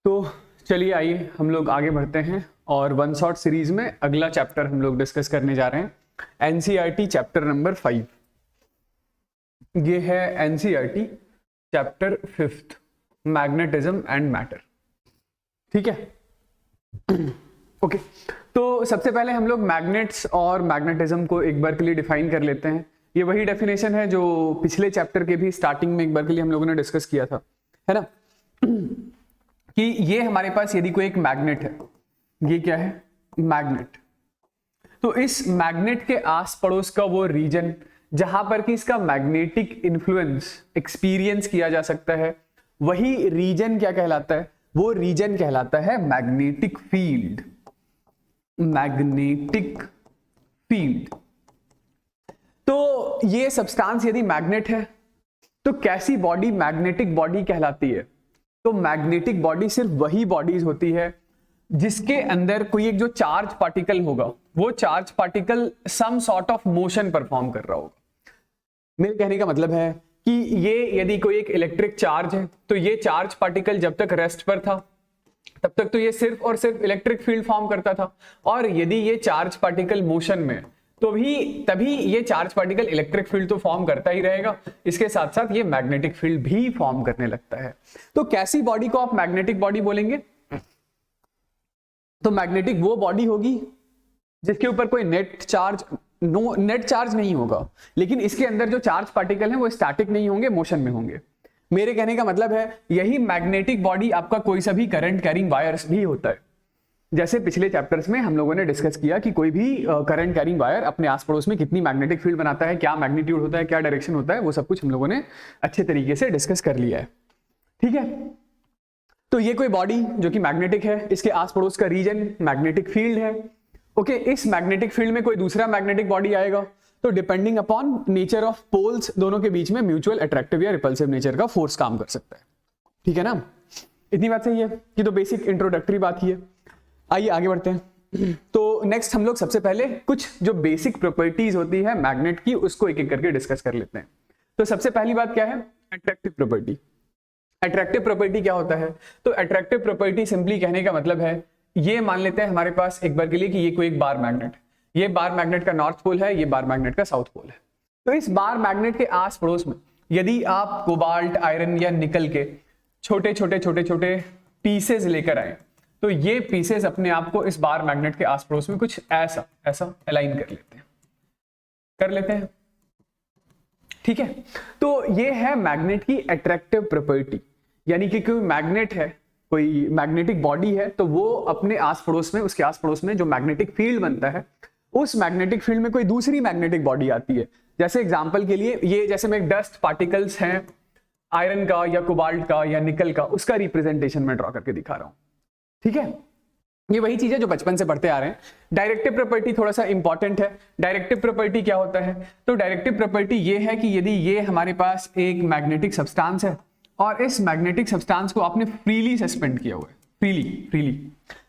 तो चलिए आइए हम लोग आगे बढ़ते हैं और वन शॉट सीरीज में अगला चैप्टर हम लोग डिस्कस करने जा रहे हैं एनसीईआरटी चैप्टर नंबर 5। ये है NCERT chapter 5 magnetism and matter. ठीक है ओके तो सबसे पहले हम लोग मैग्नेट्स और मैग्नेटिज्म को एक बार के लिए डिफाइन कर लेते हैं। ये वही डेफिनेशन है जो पिछले चैप्टर के भी स्टार्टिंग में एक बार के लिए हम लोगों ने डिस्कस किया था, है ना। कि ये हमारे पास यदि कोई एक मैग्नेट है, ये क्या है मैग्नेट, तो इस मैग्नेट के आस पड़ोस का वो रीजन जहां पर कि इसका मैग्नेटिक इन्फ्लुएंस एक्सपीरियंस किया जा सकता है, वही रीजन क्या कहलाता है, वो रीजन कहलाता है मैग्नेटिक फील्ड। Magnetic field. तो ये सब्सटेंस यदि मैग्नेट है तो कैसी बॉडी मैग्नेटिक बॉडी कहलाती है? तो मैग्नेटिक बॉडी सिर्फ वही बॉडीज होती है जिसके अंदर कोई एक जो चार्ज पार्टिकल होगा, वो charge particle some sort of motion perform कर रहा होगा। मेरे कहने का मतलब है कि ये यदि कोई एक इलेक्ट्रिक चार्ज है तो ये चार्ज पार्टिकल जब तक रेस्ट पर था तब तक तो ये सिर्फ और सिर्फ इलेक्ट्रिक फील्ड फॉर्म करता था, और यदि ये चार्ज पार्टिकल मोशन में तो भी तभी ये चार्ज पार्टिकल इलेक्ट्रिक फील्ड तो फॉर्म करता ही रहेगा, इसके साथ साथ ये मैग्नेटिक फील्ड भी फॉर्म करने लगता है। तो कैसी बॉडी को आप मैग्नेटिक बॉडी बोलेंगे? तो मैग्नेटिक वो बॉडी होगी जिसके ऊपर कोई नेट चार्ज नहीं होगा, लेकिन इसके अंदर जो चार्ज पार्टिकल हैं वो स्टैटिक नहीं होंगे, मोशन में होंगे। मेरे कहने का मतलब है यही मैग्नेटिक बॉडी आपका कोई सा भी करंट कैरिंग वायर्स भी होता है। जैसे पिछले चैप्टर्स में हम लोगों ने डिस्कस किया कि कोई भी करंट कैरिंग वायर अपने आस पड़ोस में कितनी मैग्नेटिक फील्ड बनाता है, क्या मैग्नीट्यूड होता है, क्या डायरेक्शन होता है, वो सब कुछ हम लोगों ने अच्छे तरीके से डिस्कस कर लिया है। ठीक है, तो ये कोई बॉडी जो कि मैग्नेटिक है, इसके आस पड़ोस का रीजन मैग्नेटिक फील्ड है। ओके, इस मैग्नेटिक फील्ड में कोई दूसरा मैग्नेटिक बॉडी आएगा तो depending upon nature of poles दोनों के बीच में म्यूचुअल अट्रैक्टिव या रिपल्सिव नेचर का फोर्स काम कर सकता है। ठीक है ना, इतनी बात सही है कि तो बेसिक इंट्रोडक्टरी बात ही है। आइए आगे बढ़ते हैं। तो नेक्स्ट हम लोग सबसे पहले कुछ जो बेसिक प्रॉपर्टीज होती है मैग्नेट की उसको एक एक करके डिस्कस कर लेते हैं। तो सबसे पहली बात क्या है? Attractive property. अट्रैक्टिव प्रॉपर्टी क्या होता है? तो अट्रैक्टिव प्रॉपर्टी सिंपली कहने का मतलब है, ये मान लेते हैं हमारे पास एक बार के लिए कि ये कोई एक बार मैग्नेट, ये बार मैग्नेट का नॉर्थ पोल है, ये बार मैग्नेट का साउथ पोल है। तो इस बार मैग्नेट के आस पड़ोस में यदि आप कोबाल्ट, आयरन या निकल के छोटे छोटे पीसेस लेकर आए तो ये पीसेस अपने आप को इस बार मैग्नेट के आस पड़ोस में कुछ ऐसा अलाइन कर लेते हैं। ठीक है, तो ये है मैग्नेट की अट्रैक्टिव प्रॉपर्टी, यानी कि कोई मैग्नेट है, कोई मैग्नेटिक बॉडी है, तो वो अपने आस पड़ोस में, उसके आस पड़ोस में जो मैग्नेटिक फील्ड बनता है, उस मैग्नेटिक फील्ड में कोई दूसरी मैग्नेटिक बॉडी आती है। जैसे एग्जांपल के लिए ये जैसे मैं डस्ट पार्टिकल्स हैं आयरन का या कोबाल्ट का या निकल का, उसका रिप्रेजेंटेशन मैं ड्रॉ करके दिखा रहा हूं। ठीक है, ये वही चीज है जो बचपन से पढ़ते आ रहे हैं। डायरेक्टिव प्रॉपर्टी थोड़ा सा इंपॉर्टेंट है। डायरेक्टिव प्रॉपर्टी क्या होता है? तो डायरेक्टिव प्रॉपर्टी ये है कि यदि ये हमारे पास एक मैग्नेटिक सब्सटेंस है और इस मैग्नेटिक सब्सटेंस को आपने फ्रीली सस्पेंड किया हुआ है, फ्रीली,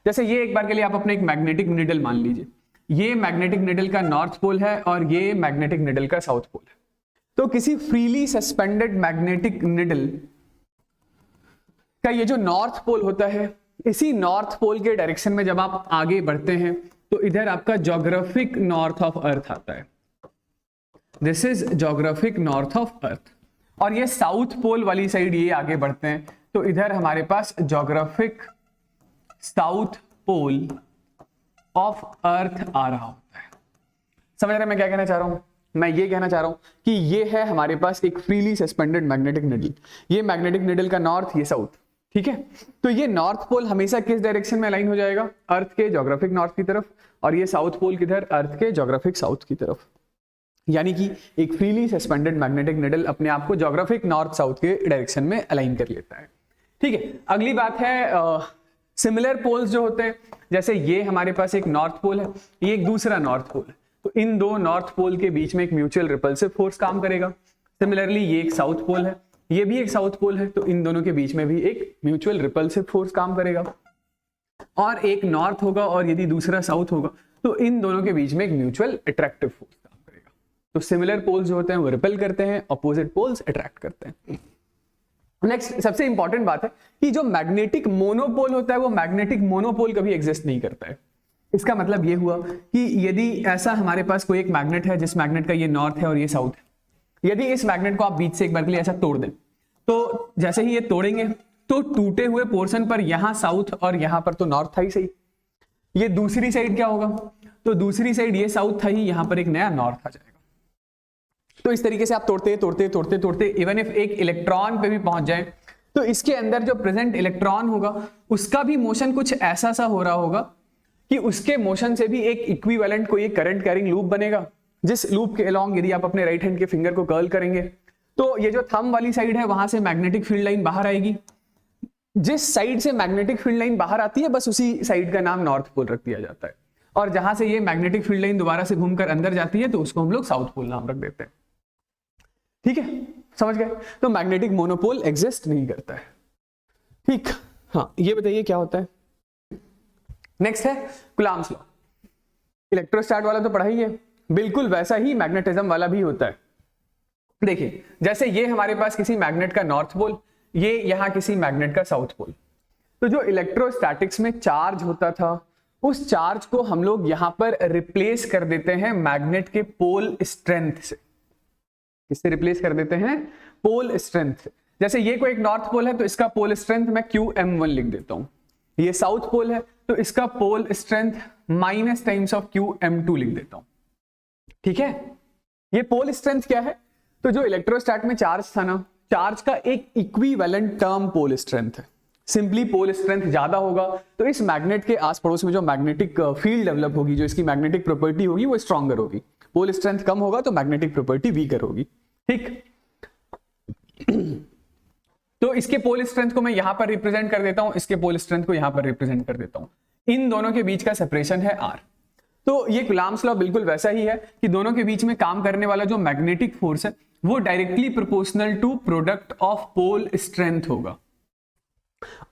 जैसे ये एक बार के लिए आप अपने एक मैग्नेटिक निडल मान लीजिए, ये मैग्नेटिक निडल का नॉर्थ पोल है और ये मैग्नेटिक निडल का साउथ पोल है। तो किसी फ्रीली सस्पेंडेड मैग्नेटिक निडल का ये जो नॉर्थ पोल होता है, इसी नॉर्थ पोल के डायरेक्शन में जब आप आगे बढ़ते हैं तो इधर आपका ज्योग्राफिक नॉर्थ ऑफ अर्थ आता है। This is geographic north of earth. और ये साउथ पोल वाली साइड ये आगे बढ़ते हैं तो इधर हमारे पास geographic south pole of earth आ रहा होता है। समझ रहे मैं क्या कहना चाह रहा हूं? मैं ये कहना चाह रहा हूं कि ये है हमारे पास एक फ्रीली सस्पेंडेड मैग्नेटिक निडल, ये मैग्नेटिक निडल का नॉर्थ, ये साउथ। ठीक है, तो ये नॉर्थ पोल हमेशा किस डायरेक्शन में अलाइन हो जाएगा? अर्थ के ज्योग्राफिक नॉर्थ की तरफ, और ये साउथ पोल किधर? अर्थ के ज्योग्राफिक साउथ की तरफ। यानी कि एक फ्रीली सस्पेंडेड मैग्नेटिक निडल अपने आप को ज्योग्राफिक नॉर्थ साउथ के डायरेक्शन में अलाइन कर लेता है। ठीक है, अगली बात है सिमिलर पोल्स जो होते हैं, जैसे ये हमारे पास एक नॉर्थ पोल है, ये एक दूसरा नॉर्थ पोल है, तो इन दो नॉर्थ पोल के बीच में एक म्यूचुअल रिपल्सिव फोर्स काम करेगा। सिमिलरली ये एक साउथ पोल है, ये भी एक साउथ पोल है, तो इन दोनों के बीच में भी एक म्यूचुअल रिपल्सिव फोर्स काम करेगा। और एक नॉर्थ होगा और यदि दूसरा साउथ होगा तो इन दोनों के बीच में एक म्यूचुअल अट्रैक्टिव फोर्स काम करेगा। तो सिमिलर पोल्स जो होते हैं वो रिपेल करते हैं, अपोजिट पोल्स अट्रैक्ट करते हैं। नेक्स्ट सबसे इंपॉर्टेंट बात है कि जो मैग्नेटिक मोनोपोल होता है वो मैग्नेटिक मोनोपोल कभी एग्जिस्ट नहीं करता है। इसका मतलब ये हुआ कि यदि ऐसा हमारे पास कोई एक मैग्नेट है जिस मैग्नेट का ये नॉर्थ है और ये साउथ है, यदि इस मैग्नेट को आप बीच से एक बार के लिए ऐसा तोड़ दें, तो जैसे ही ये तोड़ेंगे तो टूटे हुए पोर्शन पर यहां साउथ और यहां पर तो नॉर्थ था ही सही, ये दूसरी साइड क्या होगा, तो दूसरी साइड ये साउथ था ही, यहां पर एक नया नॉर्थ आ जाएगा। तो इस तरीके से आप तोड़ते तोड़ते तोड़ते तोड़ते इवन इफ एक इलेक्ट्रॉन पे भी पहुंच जाए तो इसके अंदर जो प्रेजेंट इलेक्ट्रॉन होगा उसका भी मोशन कुछ ऐसा सा हो रहा होगा कि उसके मोशन से भी एक इक्विवेलेंट कोई एक करंट कैरिंग लूप बनेगा, जिस लूप के अलोंग यदि आप अपने राइट हैंड के फिंगर को कर्ल करेंगे तो ये जो थंब वाली साइड है वहां से मैग्नेटिक फील्ड लाइन बाहर आएगी। जिस साइड से मैग्नेटिक फील्ड लाइन बाहर आती है बस उसी साइड का नाम नॉर्थ पोल रख दिया जाता है, और जहां से ये मैग्नेटिक फील्ड लाइन दोबारा से घूमकर अंदर जाती है तो उसको हम लोग साउथ पोल नाम रख देते हैं। ठीक है, समझ गए? तो मैग्नेटिक मोनोपोल एग्जिस्ट नहीं करता है। ठीक, हाँ, ये बताइए क्या होता है। नेक्स्ट है कूलम्ब्स लॉ। इलेक्ट्रोस्टैट वाला तो पढ़ा ही है, बिल्कुल वैसा ही मैग्नेटिज्म वाला भी होता है। देखिए, जैसे ये हमारे पास किसी मैग्नेट का नॉर्थ पोल, ये यहां किसी मैग्नेट का साउथ पोल, तो जो इलेक्ट्रोस्टैटिक्स में चार्ज होता था उस चार्ज को हम लोग यहां पर रिप्लेस कर देते हैं मैग्नेट के पोल स्ट्रेंथ से। किससे रिप्लेस कर देते हैं? पोल स्ट्रेंथ से। जैसे ये कोई एक नॉर्थ पोल है तो इसका पोल स्ट्रेंथ मैं QM1 लिख देता हूं, ये साउथ पोल है तो इसका pole strength minus times of QM2 लिख देता हूं। ठीक है, ये पोल स्ट्रेंथ क्या है? तो जो इलेक्ट्रोस्टैट में चार्ज था ना, चार्ज का एक इक्विवेलेंट टर्म पोल स्ट्रेंथ है। सिंपली पोल स्ट्रेंथ ज्यादा होगा तो इस मैग्नेट के आस पड़ोस में जो मैग्नेटिक फील्ड डेवलप होगी, जो इसकी मैग्नेटिक प्रॉपर्टी होगी वो स्ट्रॉन्गर होगी। पोल स्ट्रेंथ कम होगा तो मैग्नेटिक प्रॉपर्टी वीकर होगी। ठीक, तो इसके पोल स्ट्रेंथ को मैं यहां पर रिप्रेजेंट कर देता हूं, इसके पोल स्ट्रेंथ को यहां पर रिप्रेजेंट कर देता हूं। इन दोनों के बीच का सेपरेशन है R। तो ये कूलम्ब्स लॉ बिल्कुल वैसा ही है कि दोनों के बीच में काम करने वाला जो मैग्नेटिक फोर्स है वो directly proportional to product of pole strength होगा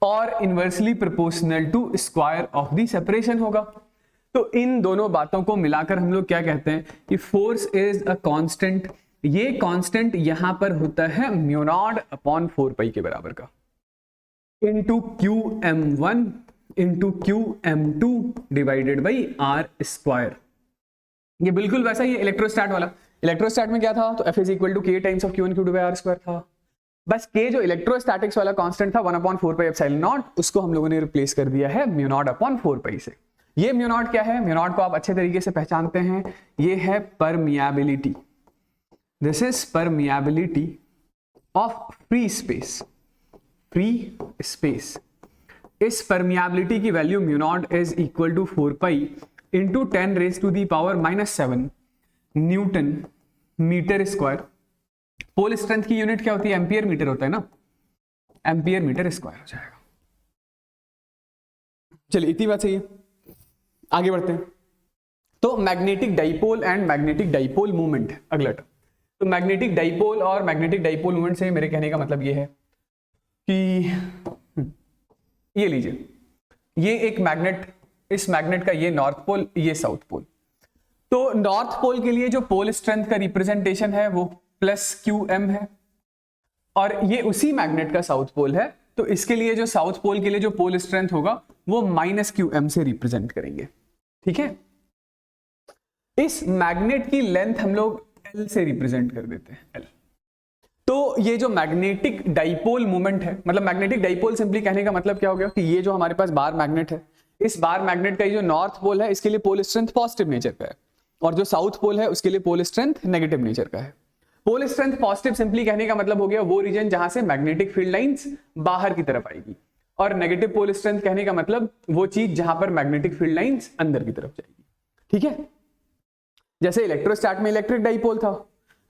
और inversely proportional to square of the separation होगा। तो इन दोनों बातों को मिलाकर हम लोग क्या कहते हैं कि फोर्स इज अ कांस्टेंट। ये कांस्टेंट यहां पर होता है म्यू नॉट अपॉन 4 पाई के बराबर का, into QM1 into QM2 divided by R square. ये बिल्कुल वैसा ही इलेक्ट्रोस्टैट वाला। इलेक्ट्रोस्टैट में क्या था? तो F is equal to K times of Q1 Q2 by R square था। बस K जो इलेक्ट्रोस्टैटिक्स वाला कांस्टेंट था 1/4 पाई एप्सिलॉन नॉट, उसको हम लोगों ने रिप्लेस कर दिया है म्यू नॉट अपॉन 4 पाई से। ये म्यू नॉट क्या है? म्यू नॉट को आप अच्छे तरीके से पहचानते हैं, ये है permeability. This is permeability of free space. Free space, इस परमियाबिलिटी की value mu naught is equal to 4 pi into 10 raise to the power -7 newton metre square. Pole strength की यूनिट क्या होती है? एम्पियर मीटर होता है ना, एम्पियर मीटर स्क्वायर हो जाएगा। चलिए इतनी बात सही है, आगे बढ़ते हैं। तो magnetic dipole and magnetic dipole movement अगला टर्म। तो मैग्नेटिक डाइपोल और मैग्नेटिक डाइपोल मूवमेंट से मेरे कहने का मतलब ये है कि ये लीजिए, ये एक मैग्नेट, इस मैग्नेट का ये नॉर्थ पोल, ये साउथ पोल। तो नॉर्थ पोल के लिए जो पोल स्ट्रेंथ का रिप्रेजेंटेशन है वो +QM है, और ये उसी मैग्नेट का साउथ पोल है तो इसके लिए जो साउथ पोल के लिए जो पोल स्ट्रेंथ होगा वो -QM से रिप्रेजेंट करेंगे। ठीक है, इस मैग्नेट की लेंथ हम लोग L से रिप्रेजेंट कर देते हैं, L। तो ये जो मैग्नेटिक डाइपोल मूवमेंट है, मतलब मैग्नेटिक डाइपोल सिंपली कहने का मतलब क्या हो गया कि ये जो हमारे पास बार मैग्नेट है, इस बार मैग्नेट का ये जो नॉर्थ पोल है इसके लिए पोल स्ट्रेंथ पॉजिटिव नेचर का है, और जो साउथ पोल है उसके लिए पोल स्ट्रेंथ नेगेटिव नेचर का है। पोल स्ट्रेंथ पॉजिटिव सिंपली कहने का मतलब हो गया वो रीजन जहां से मैग्नेटिक फील्ड लाइंस बाहर की तरफ आएगी, और नेगेटिव पोल स्ट्रेंथ कहने का मतलब वो चीज जहां पर मैग्नेटिक फील्ड लाइंस अंदर की तरफ जाएगी। ठीक है, जैसे इलेक्ट्रोस्टैट में इलेक्ट्रिक डाइपोल था,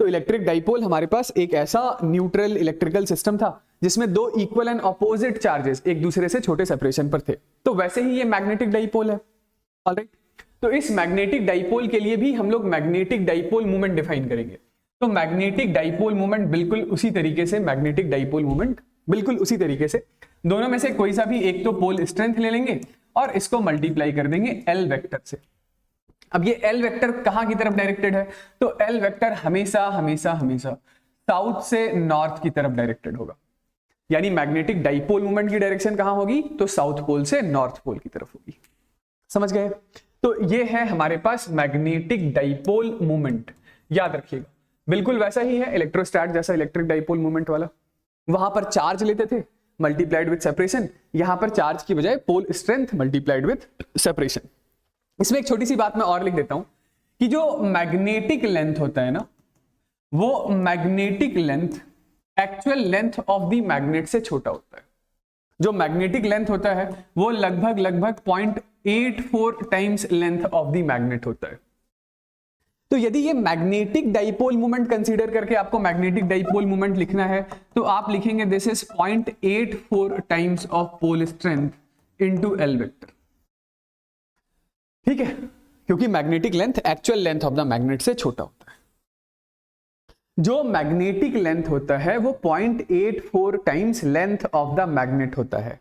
तो इलेक्ट्रिक डाइपोल हमारे पास एक ऐसा न्यूट्रल इलेक्ट्रिकल सिस्टम था जिसमें दो इक्वल एंड ऑपोजिट चार्जेस एक दूसरे से छोटे सेपरेशन पर थे। तो वैसे ही ये मैग्नेटिक डाइपोल है। ऑलराइट, तो इस मैग्नेटिक डाइपोल के लिए भी हम लोग मैग्नेटिक डाइपोल मूवमेंट डिफाइन करेंगे। तो मैग्नेटिक डाइपोल मूवमेंट बिल्कुल उसी तरीके से, मैग्नेटिक डाइपोल मूवमेंट बिल्कुल उसी तरीके से, दोनों में से कोई सा भी एक तो पोल स्ट्रेंथ ले लेंगे और इसको मल्टीप्लाई कर देंगे L वेक्टर से। अब ये L वेक्टर कहां की तरफ डायरेक्टेड है? तो L वेक्टर हमेशा हमेशा हमेशा साउथ से नॉर्थ की तरफ डायरेक्टेड होगा। यानी मैग्नेटिक डाइपोल मोमेंट की डायरेक्शन कहां होगी, तो साउथ पोल से नॉर्थ पोल की तरफ होगी। समझ गए? तो ये है हमारे पास मैग्नेटिक डाइपोल मोमेंट, याद रखिएगा बिल्कुल वैसा ही है इलेक्ट्रोस्टैट जैसा, इलेक्ट्रिक डाइपोल मोमेंट वाला। वहां पर चार्ज लेते थे मल्टीप्लाइड विद सेपरेशन, यहां पर चार्ज की बजाय pole strength multiplied with separation. इसमें एक छोटी सी बात मैं और लिख देता हूं कि जो मैग्नेटिक लेंथ होता है ना, वो magnetic length actual length of the magnet से छोटा होता है। जो मैग्नेटिक लेंथ होता है वो लगभग 0.84 times length of the magnet होता है। तो यदि ये मैग्नेटिक डाइपोल मोमेंट कंसीडर करके आपको मैग्नेटिक डाइपोल मोमेंट लिखना है तो आप लिखेंगे this is 0.84 times of pole strength into L vector. ठीक है, क्योंकि magnetic length actual length of the magnet से छोटा होता है। जो मैग्नेटिक लेंथ होता है वो 0.84 times length of the magnet होता है।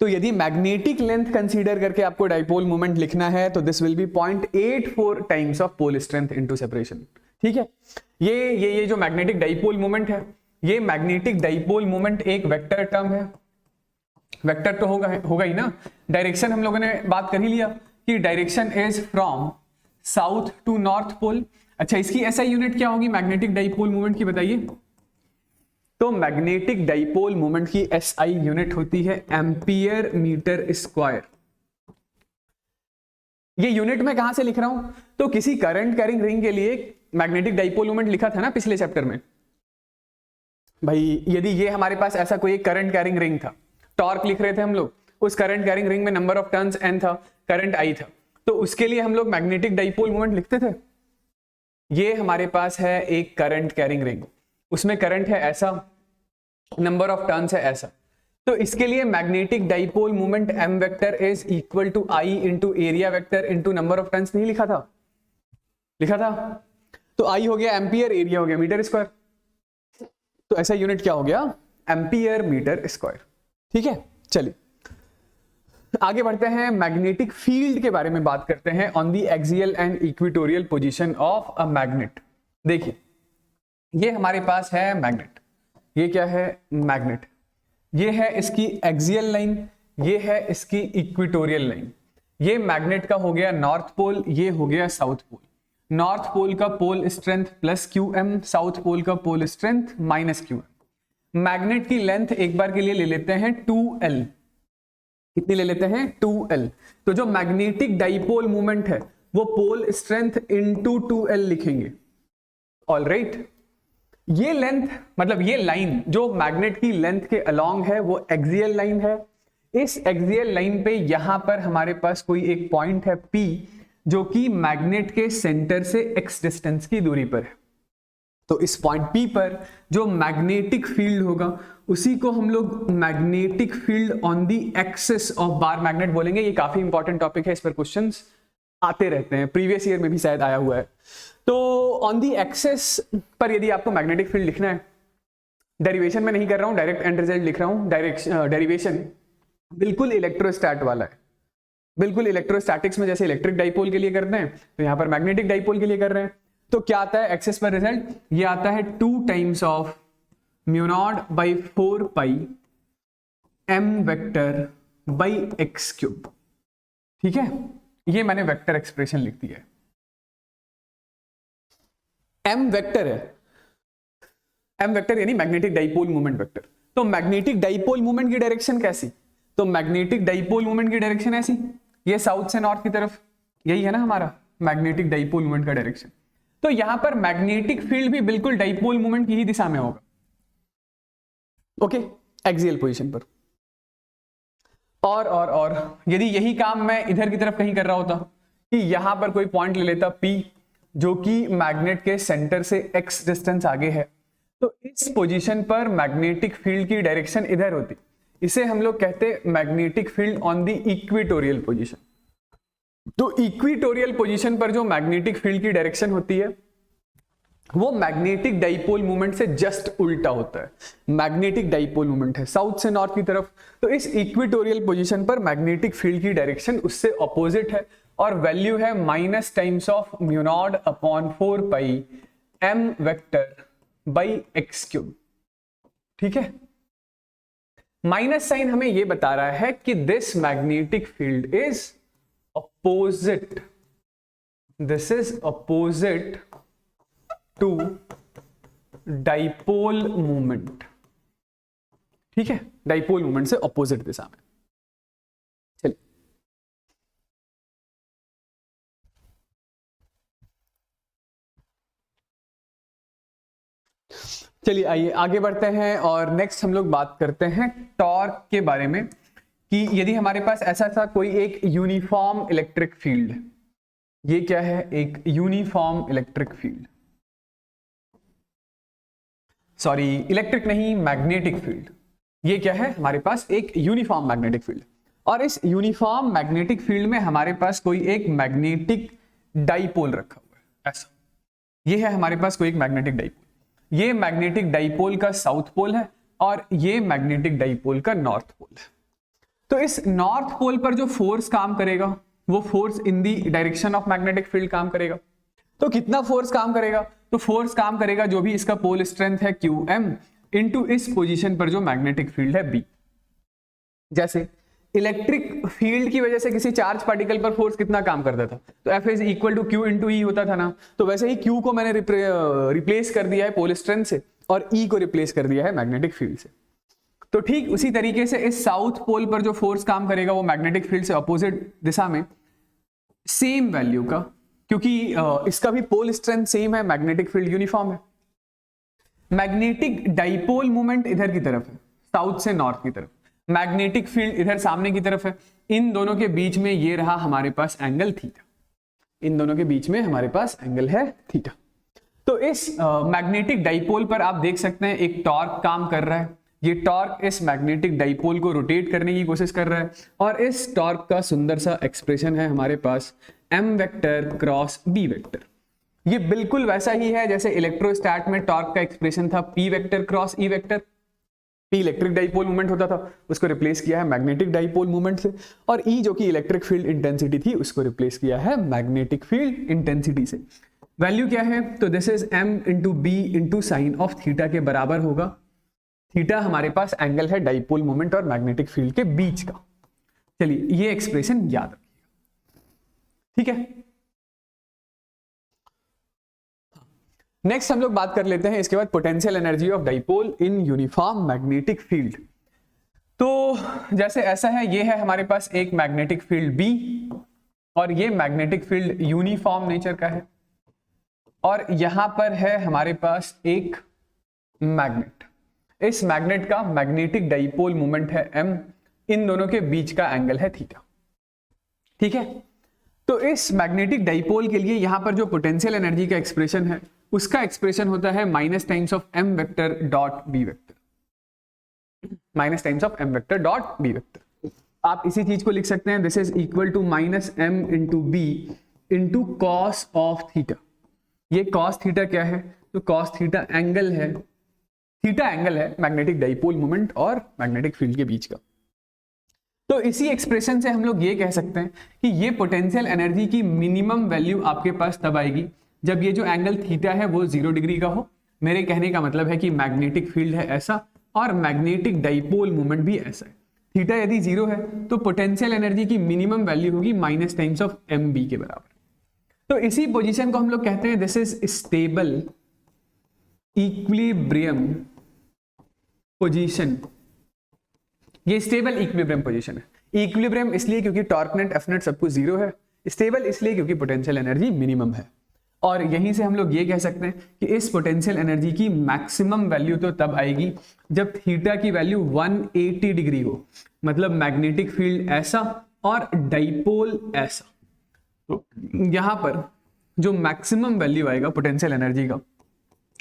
तो यदि मैग्नेटिक लेंथ कंसीडर करके आपको डाइपोल मोमेंट लिखना है तो this will be 0.84 times of pole strength into separation. ठीक है, ये जो मैग्नेटिक डाइपोल मोमेंट है, ये मैग्नेटिक डाइपोल मोमेंट एक वेक्टर टर्म है। वेक्टर तो होगा ही ना। डायरेक्शन हम लोगों ने बात कर ही लिया कि direction is from south to north pole. अच्छा, इसकी एसआई यूनिट क्या होगी मैग्नेटिक डाइपोल मोमेंट की, बताइए? तो मैग्नेटिक डाइपोल मोमेंट की एसआई यूनिट होती है एम्पियर मीटर स्क्वायर। ये यूनिट मैं कहां से लिख रहा हूं, तो किसी करंट कैरिंग रिंग के लिए मैग्नेटिक डाइपोल मोमेंट लिखा था ना पिछले चैप्टर में। भाई यदि ये हमारे पास ऐसा कोई करंट कैरिंग रिंग था, टॉर्क लिख रहे थे हम लोग, उस करंट कैरिंग रिंग में नंबर ऑफ टर्न्स n था, करंट I था, तो उसके लिए हम लोग मैग्नेटिक डाइपोल मोमेंट लिखते थे। ये हमारे पास है एक करंट कैरिंग रिंग, उसमें करंट है ऐसा, नंबर ऑफ टर्न्स है ऐसा, तो इसके लिए magnetic dipole moment m vector is equal to I into area vector into number of turns. नहीं लिखा था? लिखा था। तो I हो गया एम्पियर, एरिया हो गया मीटर स्क्वायर, तो ऐसा यूनिट क्या हो गया, एम्पियर मीटर स्क्वायर। ठीक है, चलिए आगे बढ़ते हैं, मैग्नेटिक फील्ड के बारे में बात करते हैं on the axial and equatorial position of a magnet. देखिए ये हमारे पास है मैग्नेट, ये क्या है, मैग्नेट, ये है इसकी एक्सियल लाइन, ये है इसकी इक्वेटोरियल लाइन। ये मैग्नेट का हो गया नॉर्थ पोल, ये हो गया साउथ पोल। नॉर्थ पोल का pole strength plus QM, south pole का pole strength minus QM। Magnet की लेंथ एक बार के लिए ले लेते हैं 2L। कितनी ले लेते हैं, 2L। तो जो मैग्नेटिक डाइपोल मोमेंट है वो पोल स्ट्रेंथ इनटू 2L लिखेंगे। ऑलराइट, ये लेंथ मतलब ये लाइन जो मैग्नेट की लेंथ के अलोंग है वो एक्सियल लाइन है। इस एक्सियल लाइन पे यहां पर हमारे पास कोई एक पॉइंट है P, जो कि मैग्नेट के सेंटर से x डिस्टेंस की दूरी पर है। तो इस पॉइंट P पर जो मैग्नेटिक फील्ड होगा उसी को हम लोग magnetic field on the axis of bar magnet बोलेंगे। ये काफी इंपॉर्टेंट टॉपिक है, इस पर क्वेश्चंस आते रहते हैं, प्रीवियस ईयर में भी शायद आया हुआ है। तो ऑन दी एक्सिस पर यदि आपको मैग्नेटिक फील्ड लिखना है, डेरिवेशन में नहीं कर रहा हूं, डायरेक्ट एंड रिजल्ट लिख रहा हूं। डेरिवेशन बिल्कुल इलेक्ट्रोस्टैट वाला है, बिल्कुल इलेक्ट्रोस्टैटिक्स में जैसे इलेक्ट्रिक डाइपोल के लिए करते हैं तो यहां पर मैग्नेटिक डाइपोल के लिए कर रहे हैं। तो क्या आता है एक्सिस पर रिजल्ट, ये आता है 2 times of mu naught by 4 pi m vector by x cube. ठीक है, ये मैंने वेक्टर एक्सप्रेशन लिख दी है। m वेक्टर है, m वेक्टर यानी मैग्नेटिक डाइपोल मोमेंट वेक्टर। तो मैग्नेटिक डाइपोल मोमेंट की डायरेक्शन कैसी, तो मैग्नेटिक डाइपोल मोमेंट की डायरेक्शन ऐसी, ये साउथ से नॉर्थ की तरफ, यही है ना हमारा मैग्नेटिक डाइपोल मोमेंट का डायरेक्शन। तो यहां पर मैग्नेटिक फील्ड भी बिल्कुल डाइपोल मोमेंट की ही दिशा में होगा। ओके, एक्सियल पोजीशन पर। और यदि यही काम मैं इधर की तरफ कहीं कर रहा होता कि यहां पर कोई पॉइंट ले लेता P, जो कि मैग्नेट के सेंटर से x डिस्टेंस आगे है, तो इस पोजीशन पर मैग्नेटिक फील्ड की डायरेक्शन इधर होती। इसे हम लोग कहते magnetic field on the equatorial position. तो इक्वेटोरियल पोजीशन पर जो मैग्नेटिक फील्ड की डायरेक्शन होती है वो मैग्नेटिक डाइपोल मोमेंट से जस्ट उल्टा होता है। मैग्नेटिक डाइपोल मोमेंट है साउथ से नॉर्थ की तरफ, तो इस इक्वेटोरियल पोजीशन पर मैग्नेटिक फील्ड की डायरेक्शन उससे ऑपोजिट है और वैल्यू है minus times of mu naught upon 4 pi m vector by x cube. ठीक है, माइनस साइन हमें यह बता रहा है कि this magnetic field is opposite, this is opposite to dipole movement. ठीक है, डाइपोल मूवमेंट से अपोजिट दिशा में। चलिए चलिए आइए आगे बढ़ते हैं और नेक्स्ट हम लोग बात करते हैं टॉर्क के बारे में कि यदि हमारे पास ऐसा था कोई एक यूनिफॉर्म इलेक्ट्रिक फील्ड, ये क्या है, एक uniform electric field, sorry electric नहीं मैग्नेटिक फील्ड, ये क्या है हमारे पास एक यूनिफॉर्म मैग्नेटिक फील्ड, और इस यूनिफॉर्म मैग्नेटिक फील्ड में हमारे पास कोई एक मैग्नेटिक डाइपोल रखा हुआ है, ऐसा ये है हमारे पास कोई एक मैग्नेटिक डाइपोल, ये मैग्नेटिक डाइपोल का साउथ पोल है और ये मैग्नेटिक डाइपोल का नॉर्थ पोल है। तो इस नॉर्थ पोल पर जो फोर्स काम करेगा वो force in the direction of magnetic field काम करेगा। तो कितना फोर्स काम करेगा, तो फोर्स काम करेगा जो भी इसका पोल स्ट्रेंथ है QM इनटू इस पोजीशन पर जो मैग्नेटिक फील्ड है B। जैसे इलेक्ट्रिक फील्ड की वजह से किसी चार्ज पार्टिकल पर फोर्स कितना काम करता था, तो F is equal to Q into E होता था ना, तो वैसे ही Q को मैंने रिप्लेस कर दिया है पोल स्ट्रेंथ से और E को रिप्लेस कर दिया है मैग्नेटिक फील्ड से। तो ठीक उसी तरीके से इस साउथ पोल पर जो फोर्स काम करेगा वो मैग्नेटिक फील्ड से अपोजिट दिशा में सेम वैल्यू का, क्योंकि इसका भी पोल स्ट्रेंथ सेम है, मैग्नेटिक फील्ड यूनिफॉर्म है। मैग्नेटिक डाइपोल मूवमेंट इधर की तरफ है, साउथ से नॉर्थ की तरफ, मैग्नेटिक फील्ड इधर सामने की तरफ है। इन दोनों के बीच में ये रहा हमारे पास एंगल थीटा, इन दोनों के बीच में हमारे पास एंगल है थीटा। तो इस मैग्नेटिक डाइपोल पर आप देख सकते हैं एक टॉर्क काम कर रहा है, ये टॉर्क इस मैग्नेटिक डाइपोल को रोटेट करने की कोशिश कर रहा है और इस टॉर्क का सुंदर सा एक्सप्रेशन है हमारे पास m vector cross b vector. ये बिल्कुल वैसा ही है जैसे इलेक्ट्रोस्टैट में टॉर्क का एक्सप्रेशन था p vector cross e vector. p electric dipole movement होता था, उसको रिप्लेस किया है मैग्नेटिक डाइपोल मूवमेंट से, और e जो कि इलेक्ट्रिक फील्ड इंटेंसिटी थी उसको रिप्लेस किया है मैग्नेटिक फील्ड इंटेंसिटी से। वैल्यू क्या है, तो this is m into B into sine of theta के बराबर होगा। थीटा हमारे पास एंगल है डाइपोल मोमेंट और मैग्नेटिक फील्ड के बीच का। चलिए ये एक्सप्रेशन याद रखिएगा, ठीक है। नेक्स्ट हम लोग बात कर लेते हैं इसके बाद potential energy of dipole in uniform magnetic field. तो जैसे ऐसा है, ये है हमारे पास एक मैग्नेटिक फील्ड B और ये मैग्नेटिक फील्ड यूनिफॉर्म नेचर का है, और यहां पर है हमारे पास एक मैग्नेट। इस मैग्नेट का मैग्नेटिक डाइपोल मोमेंट है m, इन दोनों के बीच का एंगल है थीटा, ठीक है। तो इस मैग्नेटिक डाइपोल के लिए यहां पर जो पोटेंशियल एनर्जी का एक्सप्रेशन है उसका एक्सप्रेशन होता है minus times of m vector dot b vector, minus times of m vector dot b vector. आप इसी चीज को लिख सकते हैं, this is equal to minus m into B into cos of theta. ये कॉस थीटा क्या है, तो कॉस थीटा एंगल है, थीटा एंगल है मैग्नेटिक डाइपोल मोमेंट और मैग्नेटिक फील्ड के बीच का। तो इसी एक्सप्रेशन से हम लोग ये कह सकते हैं कि ये पोटेंशियल एनर्जी की मिनिमम वैल्यू आपके पास तब आएगी जब ये जो एंगल थीटा है वो 0 डिग्री का हो। मेरे कहने का मतलब है कि मैग्नेटिक फील्ड है ऐसा और मैग्नेटिक डाइपोल मोमेंट भी ऐसा है। थीटा यदि 0 है तो पोटेंशियल एनर्जी की मिनिमम वैल्यू होगी माइनस टाइम्स ऑफ mb के बराबर। तो इसी पोजीशन को हम लोग कहते हैं this is stable equilibrium position. ये स्टेबल इक्विलिब्रियम पोजीशन है। इक्विलिब्रियम इसलिए क्योंकि टॉर्क नेट एफ नेट सब कुछ 0 है, स्टेबल इसलिए क्योंकि पोटेंशियल एनर्जी मिनिमम है। और यहीं से हम लोग ये कह सकते हैं कि इस पोटेंशियल एनर्जी की मैक्सिमम वैल्यू तो तब आएगी जब थीटा की वैल्यू 180 डिग्री हो, मतलब मैग्नेटिक फील्ड ऐसा और डाइपोल ऐसा। तो यहां पर जो मैक्सिमम वैल्यू आएगा पोटेंशियल एनर्जी का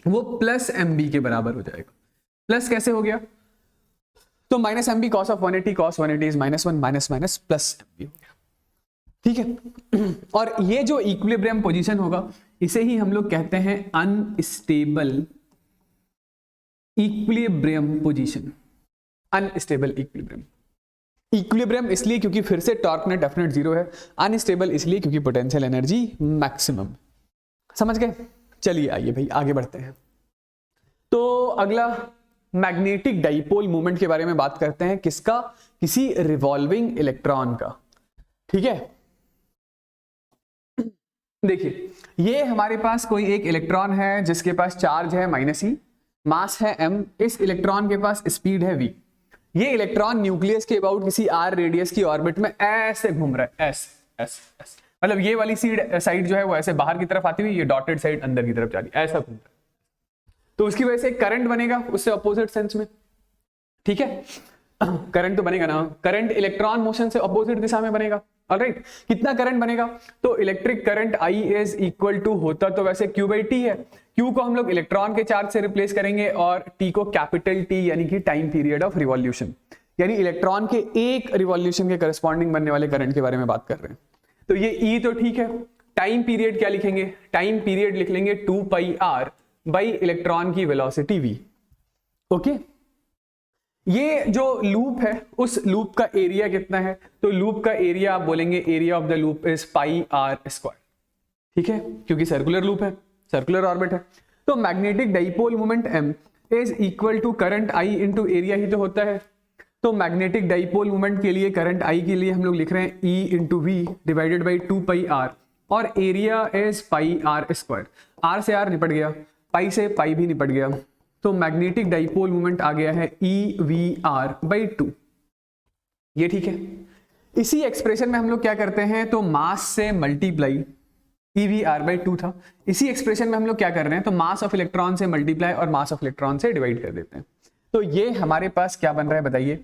वो प्लस mb के बराबर हो जाएगा। प्लस कैसे हो गया, तो minus mb cos of 180 cos 180 is minus 1 minus minus plus mb हो गया, ठीक है। और ये जो इक्विलिब्रियम पोजीशन होगा इसे ही हम लोग कहते हैं unstable equilibrium position. Unstable equilibrium, equilibrium इसलिए क्योंकि फिर से टॉर्क नेट एफ नेट 0 है, अनस्टेबल इसलिए क्योंकि पोटेंशियल एनर्जी मैक्सिमम। समझ गए। चलिए आइए भाई आगे बढ़ते हैं। तो अगला मैग्नेटिक डाइपोल मोमेंट के बारे में बात करते हैं, किसका? किसी रिवॉल्विंग इलेक्ट्रॉन का। ठीक है, देखिए ये हमारे पास कोई एक इलेक्ट्रॉन है जिसके पास चार्ज है -e, मास है m, इस इलेक्ट्रॉन के पास स्पीड है v। ये इलेक्ट्रॉन न्यूक्लियस के अबाउट किसी r रेडियस की ऑर्बिट में ऐसे घूम रहा है, ऐसे मतलब ये वाली साइड जो है वो ऐसे बाहर की तरफ आती हुई, ये डॉटेड साइड अंदर की तरफ जा रही है, ऐसा घूम रहा है। तो उसकी वजह से करंट बनेगा उससे अपोजिट सेंस में। ठीक है, करंट तो बनेगा ना, करंट इलेक्ट्रॉन मोशन से अपोजिट दिशा में बनेगा। ऑलराइट, कितना करंट बनेगा? तो electric current I is equal to होता तो वैसे Q/T है। Q को हम लोग इलेक्ट्रॉन के चार्ज से रिप्लेस करेंगे और T को कैपिटल T यानी कि टाइम पीरियड ऑफ रिवॉल्यूशन, यानी इलेक्ट्रॉन के एक रिवॉल्यूशन के करस्पॉन्डिंग बनने वाले करंट के बारे में बात कर रहे हैं। तो ये E तो ठीक है, टाइम पीरियड क्या लिखेंगे? टाइम पीरियड लिख लेंगे 2πr बाई इलेक्ट्रॉन की वेलोसिटी v। ओके, ये जो लूप है उस लूप का एरिया कितना है? तो लूप का एरिया आप बोलेंगे area of the loop is πr²। ठीक है, क्योंकि सर्कुलर लूप है, सर्कुलर ऑर्बिट है। तो magnetic dipole moment m is equal to current I into area ही तो होता है। तो मैग्नेटिक डाइपोल मोमेंट के लिए करंट I के लिए हम लोग लिख रहे हैं E into V divided by 2πr और एरिया इज πr²। r से r निपट गया, पाई से पाई भी निपट गया, तो मैग्नेटिक डाइपोल मोमेंट आ गया है EVr/2। ये ठीक है। इसी एक्सप्रेशन में हम लोग क्या करते हैं, तो मास से मल्टीप्लाई, EVr/2 था, इसी एक्सप्रेशन में हम लोग क्या कर रहे हैं, तो मास ऑफ इलेक्ट्रॉन से मल्टीप्लाई और मास ऑफ इलेक्ट्रॉन से डिवाइड कर देते हैं। तो ये हमारे पास क्या बन रहा है बताइए?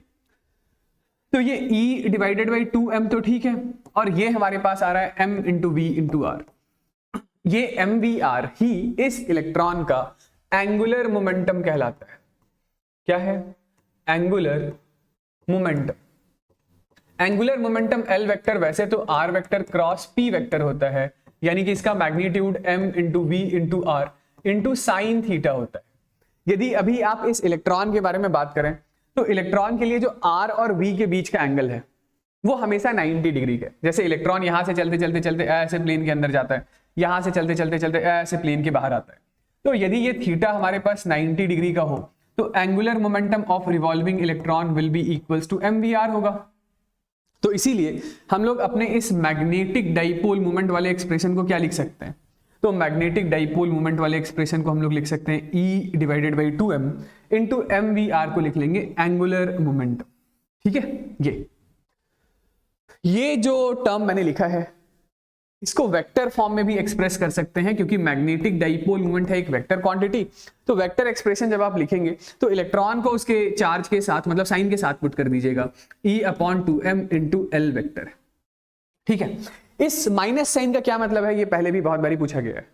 तो ये E डिवाइडेड बाई 2m तो ठीक है, और ये हमारे पास आ रहा है m into V into R. ये mvr ही इस इलेक्ट्रॉन का एंगुलर मोमेंटम कहलाता है। क्या है? Angular momentum. Angular momentum L vector वैसे तो R vector cross P vector होता है, यानी कि इसका magnitude m into V into R into sine theta होता है। यदि अभी आप इस इलेक्ट्रॉन के बारे में बात करें तो इलेक्ट्रॉन के लिए जो R और V के बीच का एंगल है वो हमेशा 90 डिग्री का है। जैसे इलेक्ट्रॉन यहां से चलते चलते चलते ऐसे प्लेन के अंदर जाता है, यहां से चलते चलते चलते ऐसे प्लेन के बाहर आता है। तो यदि ये थीटा हमारे पास 90 डिग्री का हो तो angular momentum of revolving electron will be equals to mvr होगा। तो इसीलिए हम लोग अपने इस मैग्नेटिक डाइपोल मोमेंट वाले एक्सप्रेशन को क्या लिख सकते हैं, तो मैग्नेटिक डाइपोल मोमेंट वाले एक्सप्रेशन को हम लोग लिख सकते हैं E divided by 2m into mvr को लिख लेंगे एंगुलर मोमेंटम। ठीक है, ये जो टर्म मैंने लिखा है इसको वेक्टर फॉर्म में भी एक्सप्रेस कर सकते हैं, क्योंकि मैग्नेटिक डाइपोल मोमेंट है एक वेक्टर क्वांटिटी। तो वेक्टर एक्सप्रेशन जब आप लिखेंगे तो इलेक्ट्रॉन को उसके चार्ज के साथ मतलब साइन के साथ पुट कर दीजिएगा, E/2m इंटू L वेक्टर। ठीक है, इस माइनस साइन का क्या मतलब है, ये पहले भी बहुत बारी पूछा गया है।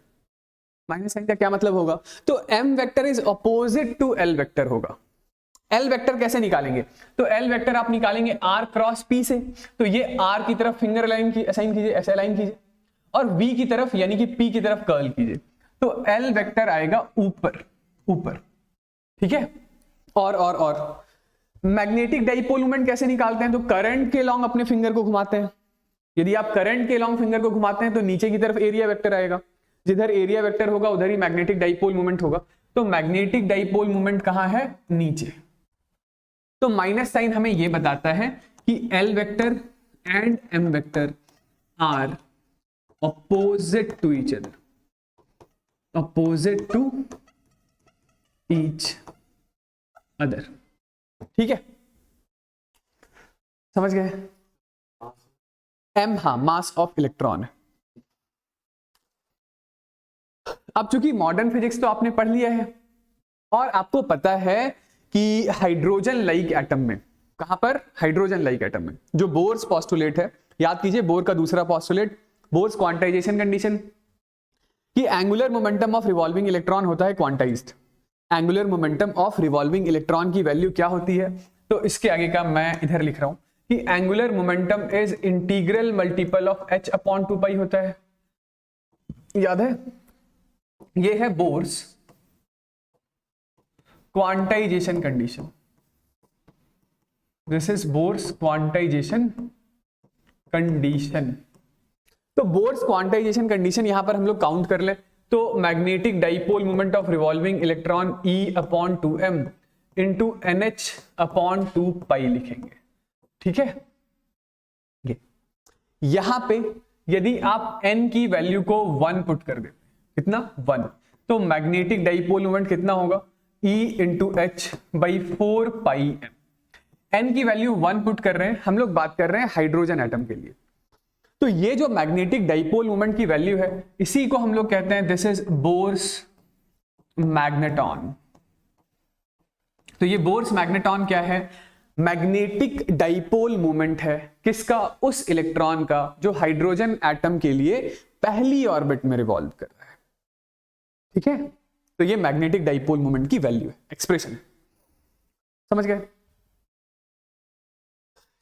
माइनस साइन का क्या मतलब होगा, तो m vector is opposite to L vector होगा। L वेक्टर कैसे निकालेंगे, तो L वेक्टर आप निकालेंगे R क्रॉस P से, तो ये R की तरफ फिंगर असाइन कीजिए, ऐसे अलाइन कीजिए, और V की तरफ यानी कि P की तरफ कर्ल कीजिए, तो L वेक्टर आएगा ऊपर ऊपर। ठीक है, और मैग्नेटिक डाइपोल मोमेंट कैसे निकालते हैं, तो करंट के लॉन्ग अपने फिंगर को घुमाते हैं। यदि आप करंट के लॉन्ग फिंगर को घुमाते हैं तो नीचे की तरफ एरिया वेक्टर आएगा, जिधर एरिया वेक्टर होगा उधर ही मैग्नेटिक डाइपोल मोमेंट होगा। तो मैग्नेटिक डाइपोल मोमेंट कहां है, नीचे। तो माइनस साइन हमें यह बताता है कि L vector and M vector are opposite to each other, opposite to each other। ठीक है, समझ गए? m हाँ मास ऑफ इलेक्ट्रॉन है। अब चूंकि मॉडर्न फिजिक्स तो आपने पढ़ लिया है और आपको पता है कि हाइड्रोजन लाइक एटम में, कहां पर, हाइड्रोजन लाइक एटम में, जो बोर्स पोस्टुलेट है, याद कीजिए बोर का दूसरा पोस्टुलेट बोर्स क्वांटाइजेशन कंडीशन, कि angular momentum of revolving electron होता है quantized. Angular momentum of revolving electron की वैल्यू क्या होती है, तो इसके आगे का मैं इधर लिख रहा हूं कि angular momentum is integral multiple of h/2π होता है। याद है, ये है Bohr's quantization condition, this is Bohr's quantization condition. तो बोर्स क्वांटाइजेशन कंडीशन यहां पर हम लोग काउंट कर ले तो magnetic dipole moment of revolving electron E/2m into NH/2 लिखेंगे, ठीक है। यहां पे यदि आप n की वैल्यू को 1 पुट कर देते, कितना 1, तो मैग्नेटिक डाइपोल मोमेंट कितना होगा E इंटू H/4πm। n की वैल्यू 1 पुट कर रहे हैं, हम लोग बात कर रहे हैं हाइड्रोजन एटम के लिए। तो ये जो मैग्नेटिक डाइपोल मोमेंट की वैल्यू है, इसी को हम लोग कहते हैं दिस इज बोर्स मैग्नेटॉन। तो ये बोर्स मैग्नेटॉन क्या है? मैग्नेटिक डाइपोल मोमेंट है, किसका? उस इलेक्ट्रॉन का जो हाइड्रोजन एटम के लिए पहली ऑर्बिट में रिवॉल्व कर रहा है, ठीक है। तो ये मैग्नेटिक डाइपोल मोमेंट की वैल्यू है, एक्सप्रेशन, समझ गए?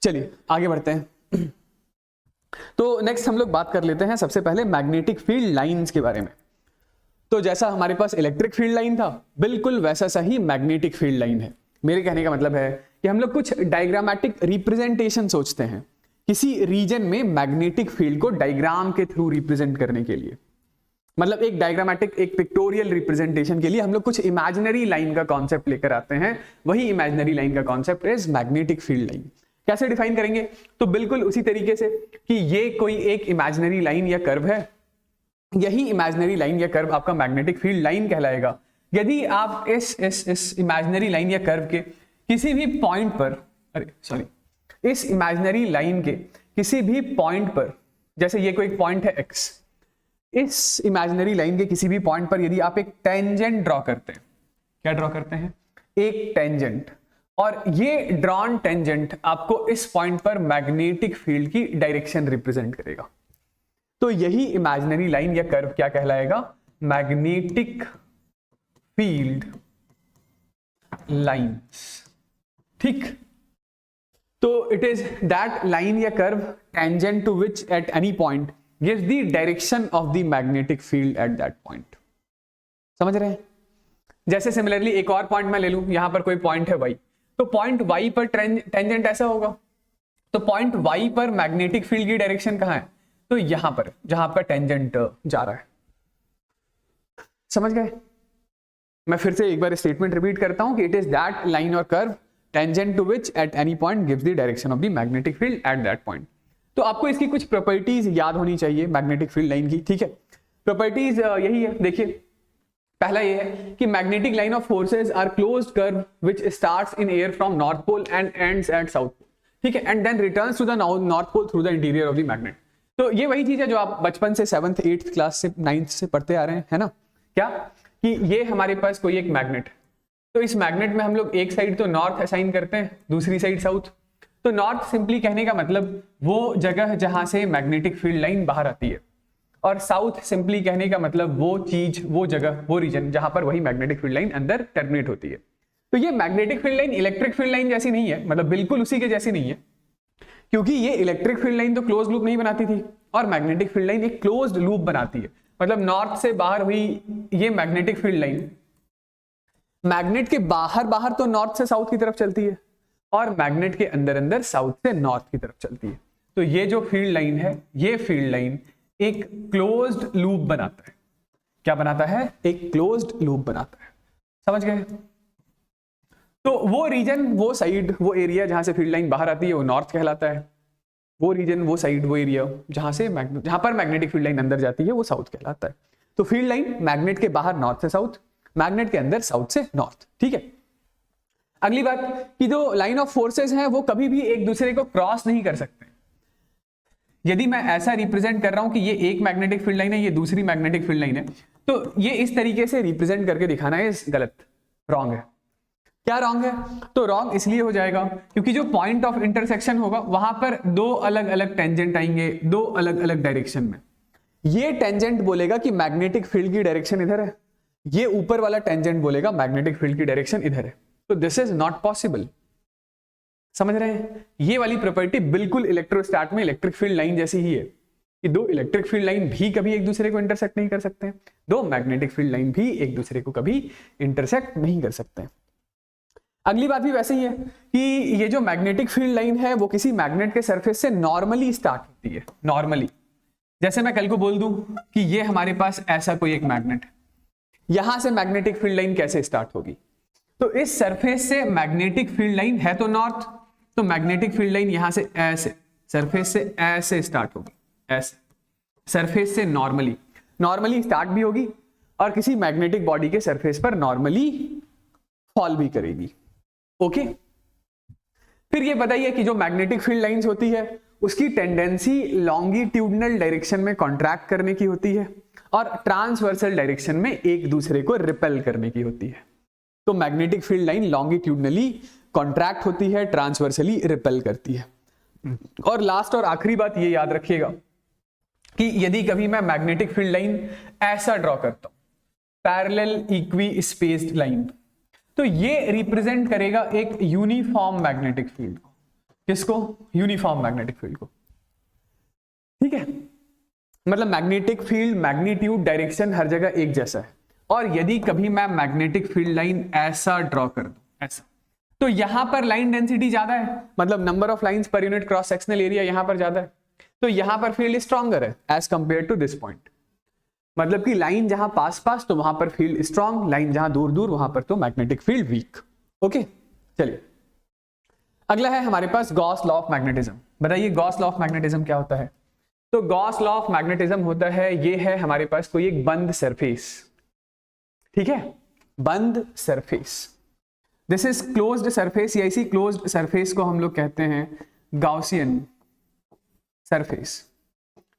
चलिए आगे बढ़ते हैं। तो नेक्स्ट हम लोग बात कर लेते हैं सबसे पहले मैग्नेटिक फील्ड लाइंस के बारे में। तो जैसा हमारे पास इलेक्ट्रिक फील्ड लाइन था, बिल्कुल वैसा सा ही मैग्नेटिक फील्ड लाइन है। मेरे कहने का मतलब है कि हम लोग कुछ डायग्रामेटिक रिप्रेजेंटेशन सोचते हैं किसी रीजन में मैग्नेटिक फील्ड को डायग्राम के थ्रू रिप्रेजेंट करने के लिए, मतलब एक डायग्रामेटिक, एक पिक्टोरियल रिप्रेजेंटेशन के लिए हम लोग कुछ इमेजिनरी लाइन का कॉन्सेप्ट लेकर आते हैं। वही इमेजिनरी लाइन का concept is magnetic field line. कैसे डिफाइन करेंगे? तो बिल्कुल उसी तरीके से कि ये कोई एक इमेजिनरी लाइन या कर्व है, यही इमेजिनरी लाइन या कर्व आपका मैग्नेटिक फील्ड लाइन कहलाएगा। यदि आप इस इमेजिनरी लाइन या कर्व के किसी भी पॉइंट पर, इस इमेजिनरी लाइन के किसी भी पॉइंट पर, जैसे ये कोई पॉइंट है x, इस इमेजिनरी लाइन के किसी भी पॉइंट पर यदि आप एक टेंजेंट ड्रॉ करते हैं, क्या ड्रॉ करते हैं? एक टेंजेंट, और ये ड्रॉन टेंजेंट आपको इस पॉइंट पर मैग्नेटिक फील्ड की डायरेक्शन रिप्रेजेंट करेगा। तो यही इमेजिनरी लाइन या कर्व क्या कहलाएगा? मैग्नेटिक फील्ड लाइंस, ठीक। तो इट इज दैट लाइन या curve tangent to which at any point gives the direction of the magnetic field at that point. समझ रहे हैं? जैसे सिमिलरली एक और पॉइंट मैं ले लूं, यहां पर कोई पॉइंट है y, तो पॉइंट y पर टेंजेंट ऐसा होगा, तो पॉइंट y पर मैग्नेटिक फील्ड की डायरेक्शन कहां है? तो यहां पर, जहां आपका टेंजेंट जा रहा है। समझ गए? मैं फिर से एक बार स्टेटमेंट रिपीट करता हूं कि इट इज दैट लाइन और curve tangent to which at any point gives the direction of the magnetic field at that point. तो आपको इसकी कुछ प्रॉपर्टीज याद होनी चाहिए मैग्नेटिक फील्ड लाइन की, ठीक है। प्रॉपर्टीज यही है, देखिए पहला ये है कि magnetic line of forces are closed curve which starts in air from north pole and ends at south pole, ठीक है, and then returns to the north pole through the interior of the magnet. तो ये वही चीज है जो आप बचपन से 7th 8th क्लास से 9th से पढ़ते आ रहे हैं, है ना? क्या कि ये हमारे पास कोई एक मैग्नेट, तो इस मैग्नेट में हम लोग एक साइड तो नॉर्थ असाइन करते हैं, दूसरी साइड साउथ। तो नॉर्थ सिंपली कहने का मतलब वो जगह जहां से मैग्नेटिक फील्ड लाइन बाहर आती है, और साउथ सिंपली कहने का मतलब वो चीज, वो जगह, वो रीजन जहां पर वही मैग्नेटिक फील्ड लाइन अंदर टर्मिनेट होती है। तो ये magnetic field line electric field line जैसी नहीं है, मतलब बिल्कुल उसी के जैसी नहीं है, क्योंकि ये इलेक्ट्रिक फील्ड लाइन तो क्लोज लूप नहीं बनाती थी और मैग्नेटिक फील्ड लाइन एक क्लोज्ड लूप बनाती है। मतलब नॉर्थ से बाहर हुई ये मैग्नेटिक फील्ड लाइन, मैग्नेट के बाहर बाहर तो नॉर्थ से साउथ की तरफ चलती है, और मैग्नेट के अंदर अंदर साउथ से नॉर्थ की तरफ चलती है। तो ये जो फील्ड लाइन है, ये फील्ड लाइन एक क्लोज्ड लूप बनाता है। क्या बनाता है? एक क्लोज्ड लूप बनाता है। समझ गए? तो वो रीजन, वो साइड, वो एरिया जहां से फील्ड लाइन बाहर आती है वो नॉर्थ कहलाता है। वो रीजन, वो साइड, वो एरिया जहां पर मैग्नेटिक फील्ड लाइन अंदर जाती है वो साउथ कहलाता है। तो फील्ड लाइन मैग्नेट के बाहर नॉर्थ से साउथ, मैग्नेट के अंदर साउथ से नॉर्थ, ठीक है। अगली बात कि जो लाइन ऑफ फोर्सेस हैं वो कभी भी एक दूसरे को क्रॉस नहीं कर सकते। यदि मैं ऐसा रिप्रेजेंट कर रहा हूं कि ये एक मैग्नेटिक फील्ड लाइन है, ये दूसरी मैग्नेटिक फील्ड लाइन है, तो ये इस तरीके से रिप्रेजेंट करके दिखाना है गलत, रॉन्ग है। क्या रॉन्ग है? तो रॉन्ग इसलिए हो जाएगा क्योंकि जो पॉइंट ऑफ इंटरसेक्शन होगा वहां पर दो अलग अलग टेंजेंट आएंगे, दो अलग अलग डायरेक्शन में। ये टेंजेंट बोलेगा कि मैग्नेटिक फील्ड की डायरेक्शन इधर है, ये ऊपर वाला टेंजेंट बोलेगा मैग्नेटिक फील्ड की डायरेक्शन इधर है। तो दिस इज नॉट पॉसिबल। समझ रहे हैं? ये वाली प्रॉपर्टी बिल्कुल इलेक्ट्रोस्टैट में इलेक्ट्रिक फील्ड लाइन जैसी ही है कि दो इलेक्ट्रिक फील्ड लाइन भी कभी एक दूसरे को इंटरसेक्ट नहीं कर सकते हैं, दो मैग्नेटिक फील्ड लाइन भी एक दूसरे को कभी इंटरसेक्ट नहीं कर सकते हैं। अगली बात भी वैसे ही है कि ये जो मैग्नेटिक फील्ड लाइन है वो किसी मैग्नेट के सरफेस से नॉर्मली स्टार्ट होती है। नॉर्मली, जैसे मैं कल को बोल दूं कि ये हमारे पास ऐसा कोई एक मैग्नेट है, यहां से मैग्नेटिक फील्ड लाइन कैसे स्टार्ट होगी? तो इस सरफेस से मैग्नेटिक फील्ड लाइन है तो नॉर्थ, तो मैग्नेटिक फील्ड लाइन यहां से ऐसे सरफेस से ऐसे स्टार्ट होगी, ऐसे सरफेस से नॉर्मली स्टार्ट भी होगी और किसी मैग्नेटिक बॉडी के सरफेस पर नॉर्मली फॉल भी करेगी। ओके, फिर ये बताइए कि जो मैग्नेटिक फील्ड लाइंस होती है उसकी टेंडेंसी लॉन्गिट्यूडनल डायरेक्शन में कॉन्ट्रैक्ट करने की होती है और ट्रांसवर्सल डायरेक्शन में एक दूसरे को रिपेल करने की होती है। तो magnetic field line longitudinally contract होती है, ट्रांसवर्सली रिपेल करती है। और लास्ट और आखिरी बात ये याद रखिएगा कि यदि कभी मैं मैग्नेटिक फील्ड लाइन ऐसा ड्रॉ करता हूं, पैरेलल इक्वी स्पेस्ड लाइन, तो ये रिप्रेजेंट करेगा एक यूनिफॉर्म मैग्नेटिक फील्ड को। किसको? यूनिफॉर्म मैग्नेटिक फील्ड को। ठीक है, मतलब मैग्नेटिक फील्ड, मैग्नीट्यूड, डायरेक्शन हर जगह एक जैसा है। और यदि कभी मैं मैग्नेटिक फील्ड लाइन ऐसा ड्रॉ कर दूं, ऐसा, तो यहां पर लाइन डेंसिटी ज्यादा है, मतलब number of lines per unit cross sectional area यहां पर ज्यादा है, तो यहां पर फील्ड स्ट्रॉन्गर है as compare to this point. मतलब कि लाइन जहां पास पास तो वहां पर फील्ड स्ट्रांग, लाइन जहां दूर दूर वहां पर तो मैग्नेटिक फील्ड वीक। ओके, चलिए अगला है हमारे पास गॉस लॉ ऑफ मैग्नेटिज्म। बताइए गॉस लॉ ऑफ मैग्नेटिज्म क्या होता है? तो गॉस लॉ ऑफ मैग्नेटिज्म होता है, ये है हमारे पास कोई एक बंद सरफेस, ठीक है, बंद surface, this is closed surface, या इसी क्लोज्ड सरफेस को हम लोग कहते हैं गाउसियन सरफेस।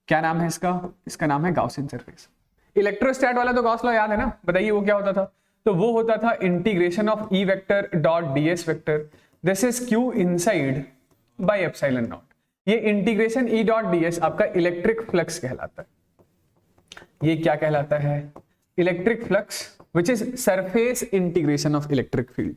क्या नाम है इसका? इसका नाम है गाउसियन सरफेस। इलेक्ट्रोस्टैट वाला तो गॉस लॉ याद है ना? बताइए वो क्या होता था? तो वो होता था integration of E vector dot ds vector, this is q inside by epsilon naught. ये इंटीग्रेशन ई डॉट ds आपका इलेक्ट्रिक फ्लक्स कहलाता है। ये क्या कहलाता है? Electric flux, which is surface integration of electric field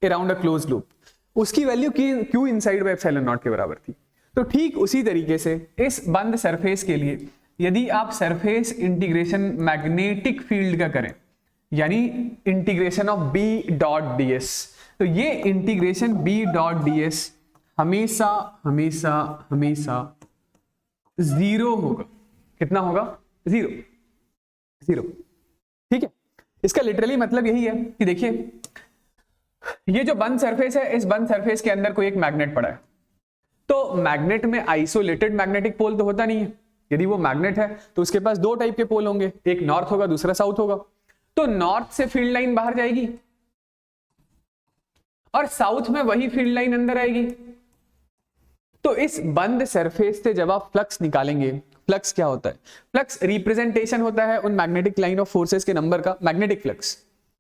around a closed loop. उसकी value q inside by epsilon naught के बराबर थी। तो ठीक उसी तरीके से इस बंद सरफेस के लिए यदि आप सरफेस इंटीग्रेशन मैग्नेटिक फील्ड का करें, यानी integration of b dot ds, तो ये इंटीग्रेशन b डॉट ds हमेशा हमेशा हमेशा जीरो होगा। कितना होगा? Zero, zero. ठीक है, इसका लिटरली मतलब यही है कि देखिए ये जो बंद सरफेस है, इस बंद सरफेस के अंदर कोई एक मैग्नेट पड़ा है, तो मैग्नेट में आइसोलेटेड मैग्नेटिक पोल तो होता नहीं है। यदि वो मैग्नेट है तो उसके पास दो टाइप के पोल होंगे, एक नॉर्थ होगा, दूसरा साउथ होगा। तो नॉर्थ से फील्ड लाइन बाहर जाएगी और साउथ में वही फील्ड लाइन अंदर आएगी। तो इस बंद सरफेस से जब आप फ्लक्स निकालेंगे, फ्लक्स क्या होता है? फ्लक्स रिप्रेजेंटेशन होता है उन मैग्नेटिक लाइन ऑफ फोर्सेस के नंबर का। मैग्नेटिक फ्लक्स,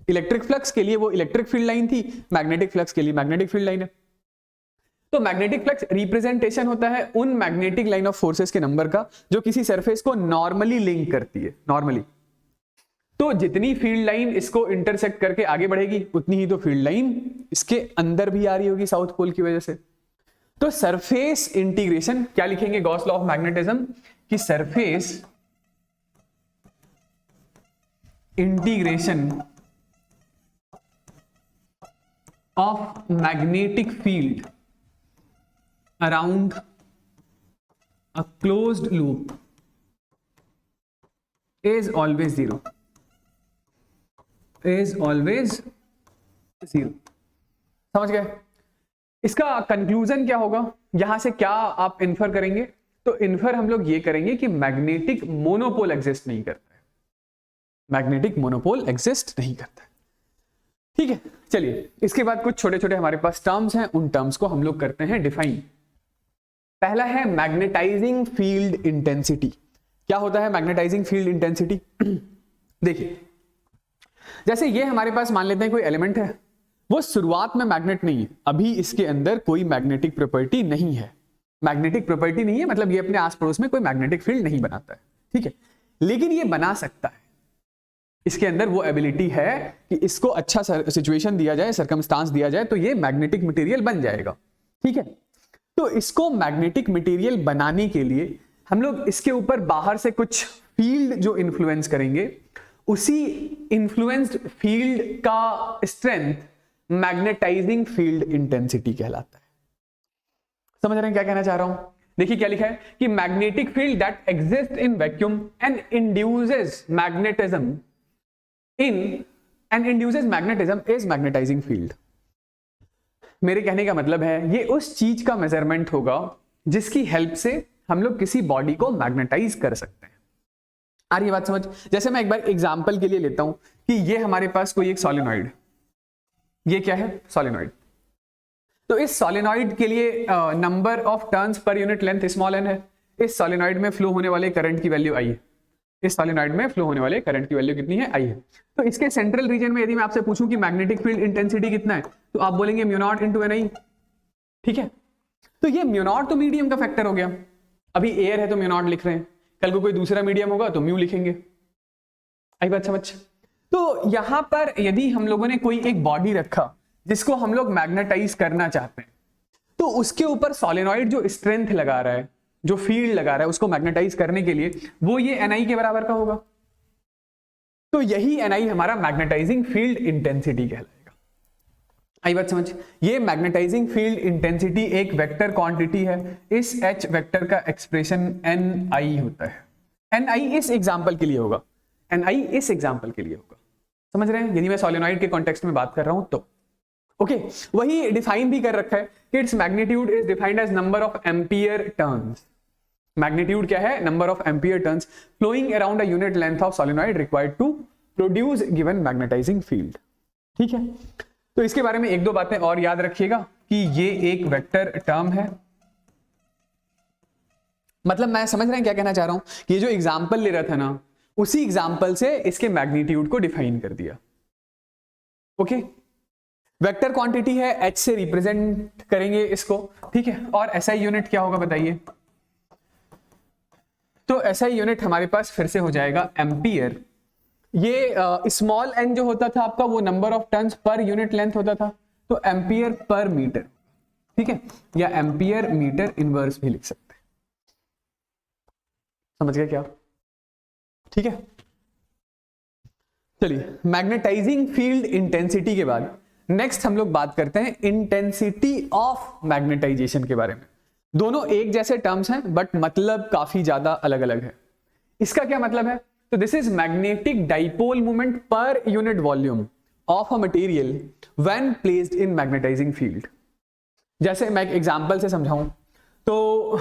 इलेक्ट्रिक फ्लक्स के लिए वो इलेक्ट्रिक फील्ड लाइन थी, मैग्नेटिक फ्लक्स के लिए मैग्नेटिक फील्ड लाइन है। तो मैग्नेटिक फ्लक्स रिप्रेजेंटेशन होता है उन मैग्नेटिक लाइन ऑफ फोर्सेस के नंबर का जो किसी सरफेस को नॉर्मली लिंक करती है, नॉर्मली। तो जितनी फील्ड लाइन इसको इंटरसेक्ट करके आगे बढ़ेगी, उतनी ही तो फील्ड लाइन इसके अंदर भी आ रही होगी साउथ पोल की वजह से। तो सरफेस इंटीग्रेशन क्या लिखेंगे गॉस लॉ ऑफ मैग्नेटिज्म कि surface integration of magnetic field around a closed loop is always zero, is always zero। समझ गए? इसका कंक्लूजन क्या होगा? यहां से क्या आप इन्फर करेंगे? तो इन्फर हम लोग ये करेंगे कि मैग्नेटिक मोनोपोल एग्जिस्ट नहीं करता है, मैग्नेटिक मोनोपोल एग्जिस्ट नहीं करता है। ठीक है, चलिए इसके बाद कुछ छोटे छोटे हमारे पास टर्म्स हैं, उन टर्म्स को हम लोग करते हैं डिफाइन। पहला है मैग्नेटाइजिंग फील्ड इंटेंसिटी। क्या होता है मैग्नेटाइजिंग फील्ड इंटेंसिटी? देखिए जैसे ये हमारे पास मान लेते हैं कोई एलिमेंट है, वो शुरुआत में मैग्नेट नहीं है, अभी इसके अंदर कोई मैग्नेटिक प्रॉपर्टी नहीं है। मैग्नेटिक प्रॉपर्टी नहीं है मतलब ये अपने आस पड़ोस में कोई मैग्नेटिक फील्ड नहीं बनाता है, ठीक है, लेकिन ये बना सकता है। इसके अंदर वो एबिलिटी है कि इसको अच्छा सिचुएशन दिया जाए, सर्कमस्टांस दिया जाए, तो ये मैग्नेटिक मटेरियल बन जाएगा। ठीक है, तो इसको मैग्नेटिक मटेरियल बनाने के लिए हम लोग इसके ऊपर बाहर से कुछ फील्ड जो इन्फ्लुएंस करेंगे, उसी इन्फ्लुएंस्ड फील्ड का स्ट्रेंथ मैग्नेटाइजिंग फील्ड इंटेंसिटी कहलाता है। समझ रहे हैं क्या कहना चाह रहा हूं? देखिए क्या लिखा है कि magnetic field that exist in vacuum and induces magnetism in and induces magnetism is magnetising field. मेरे कहने का मतलब है ये उस चीज का मेजरमेंट होगा जिसकी हेल्प से हम लोग किसी बॉडी को मैग्नेटाइज कर सकते हैं। आ रही बात समझ? जैसे मैं एक बार एग्जांपल के लिए लेता हूं कि ये हमारे पास कोई एक सॉलिनॉइड, ये क्या है? सॉलिनॉइड। तो इस सॉलिनॉइड के लिए number of turns per unit length small n है। इस सॉलिनॉइड में फ्लो होने वाले करंट की वैल्यू आई है। इस सॉलिनॉइड में फ्लो होने वाले करंट की वैल्यू कितनी है? आई है। तो इसके सेंट्रल रीजन में यदि मैं आपसे पूछूं कि मैग्नेटिक फील्ड इंटेंसिटी कितना है, तो आप बोलेंगे म्यू नॉट इनटू एन आई। ठीक है, तो ये म्यू नॉट तो मीडियम का फैक्टर हो गया। अभी एयर है तो म्यू नॉट लिख रहे हैं, कल को कोई दूसरा मीडियम होगा तो म्यू लिखेंगे। आई बात समझ? तो यहां पर यदि हम लोगों ने कोई एक बॉडी रखा जिसको हम लोग मैग्नेटाइज करना चाहते हैं, तो उसके ऊपर सॉलिनॉइड जो स्ट्रेंथ लगा रहा है, जो फील्ड लगा रहा है उसको मैग्नेटाइज करने के लिए, वो ये एनआई के बराबर का होगा। तो यही एनआई हमारा मैग्नेटाइजिंग फील्ड इंटेंसिटी कहलाएगा। आई बात समझ? ये मैग्नेटाइजिंग फील्ड इंटेंसिटी एक वेक्टर क्वांटिटी है। इस एच वेक्टर का एक्सप्रेशन एन आई होता है। एन आई इस एग्जाम्पल के लिए होगा, एन आई इस एग्जाम्पल के लिए होगा। समझ रहे हैं? यदि मैं सॉलिनॉइड के कॉन्टेक्स्ट में बात कर रहा हूं तो ओके वही डिफाइन भी कर रखा है कि its magnitude is defined as number of ampere turns. Magnitude क्या है? Number of ampere turns flowing around a unit length of solenoid required to produce given magnetising field. ठीक है, तो इसके बारे में एक दो बातें और याद रखिएगा कि ये एक वेक्टर टर्म है। मतलब मैं समझ रहे हैं क्या कहना चाह रहा हूं? ये जो एग्जाम्पल ले रहा था ना, उसी एग्जाम्पल से इसके मैग्नीट्यूड को डिफाइन कर दिया। ओके, वेक्टर क्वांटिटी है, एच से रिप्रेजेंट करेंगे इसको। ठीक है, और एसआई यूनिट क्या होगा बताइए? तो एसआई यूनिट हमारे पास फिर से हो जाएगा एम्पियर। ये स्मॉल एन जो होता था आपका, वो number of turns per unit length होता था, तो एम्पियर पर मीटर। ठीक है, या एम्पियर मीटर इनवर्स भी लिख सकते हैं। समझ गए क्या? ठीक है, चलिए मैग्नेटाइजिंग फील्ड इंटेंसिटी के बाद नेक्स्ट हम लोग बात करते हैं इंटेंसिटी ऑफ मैग्नेटाइजेशन के बारे में। दोनों एक जैसे टर्म्स हैं बट मतलब काफी ज्यादा अलग अलग है। इसका क्या मतलब है? तो this is magnetic dipole moment per unit volume of a material when placed in magnetising field. जैसे मैं एक एग्जांपल से समझाऊं तो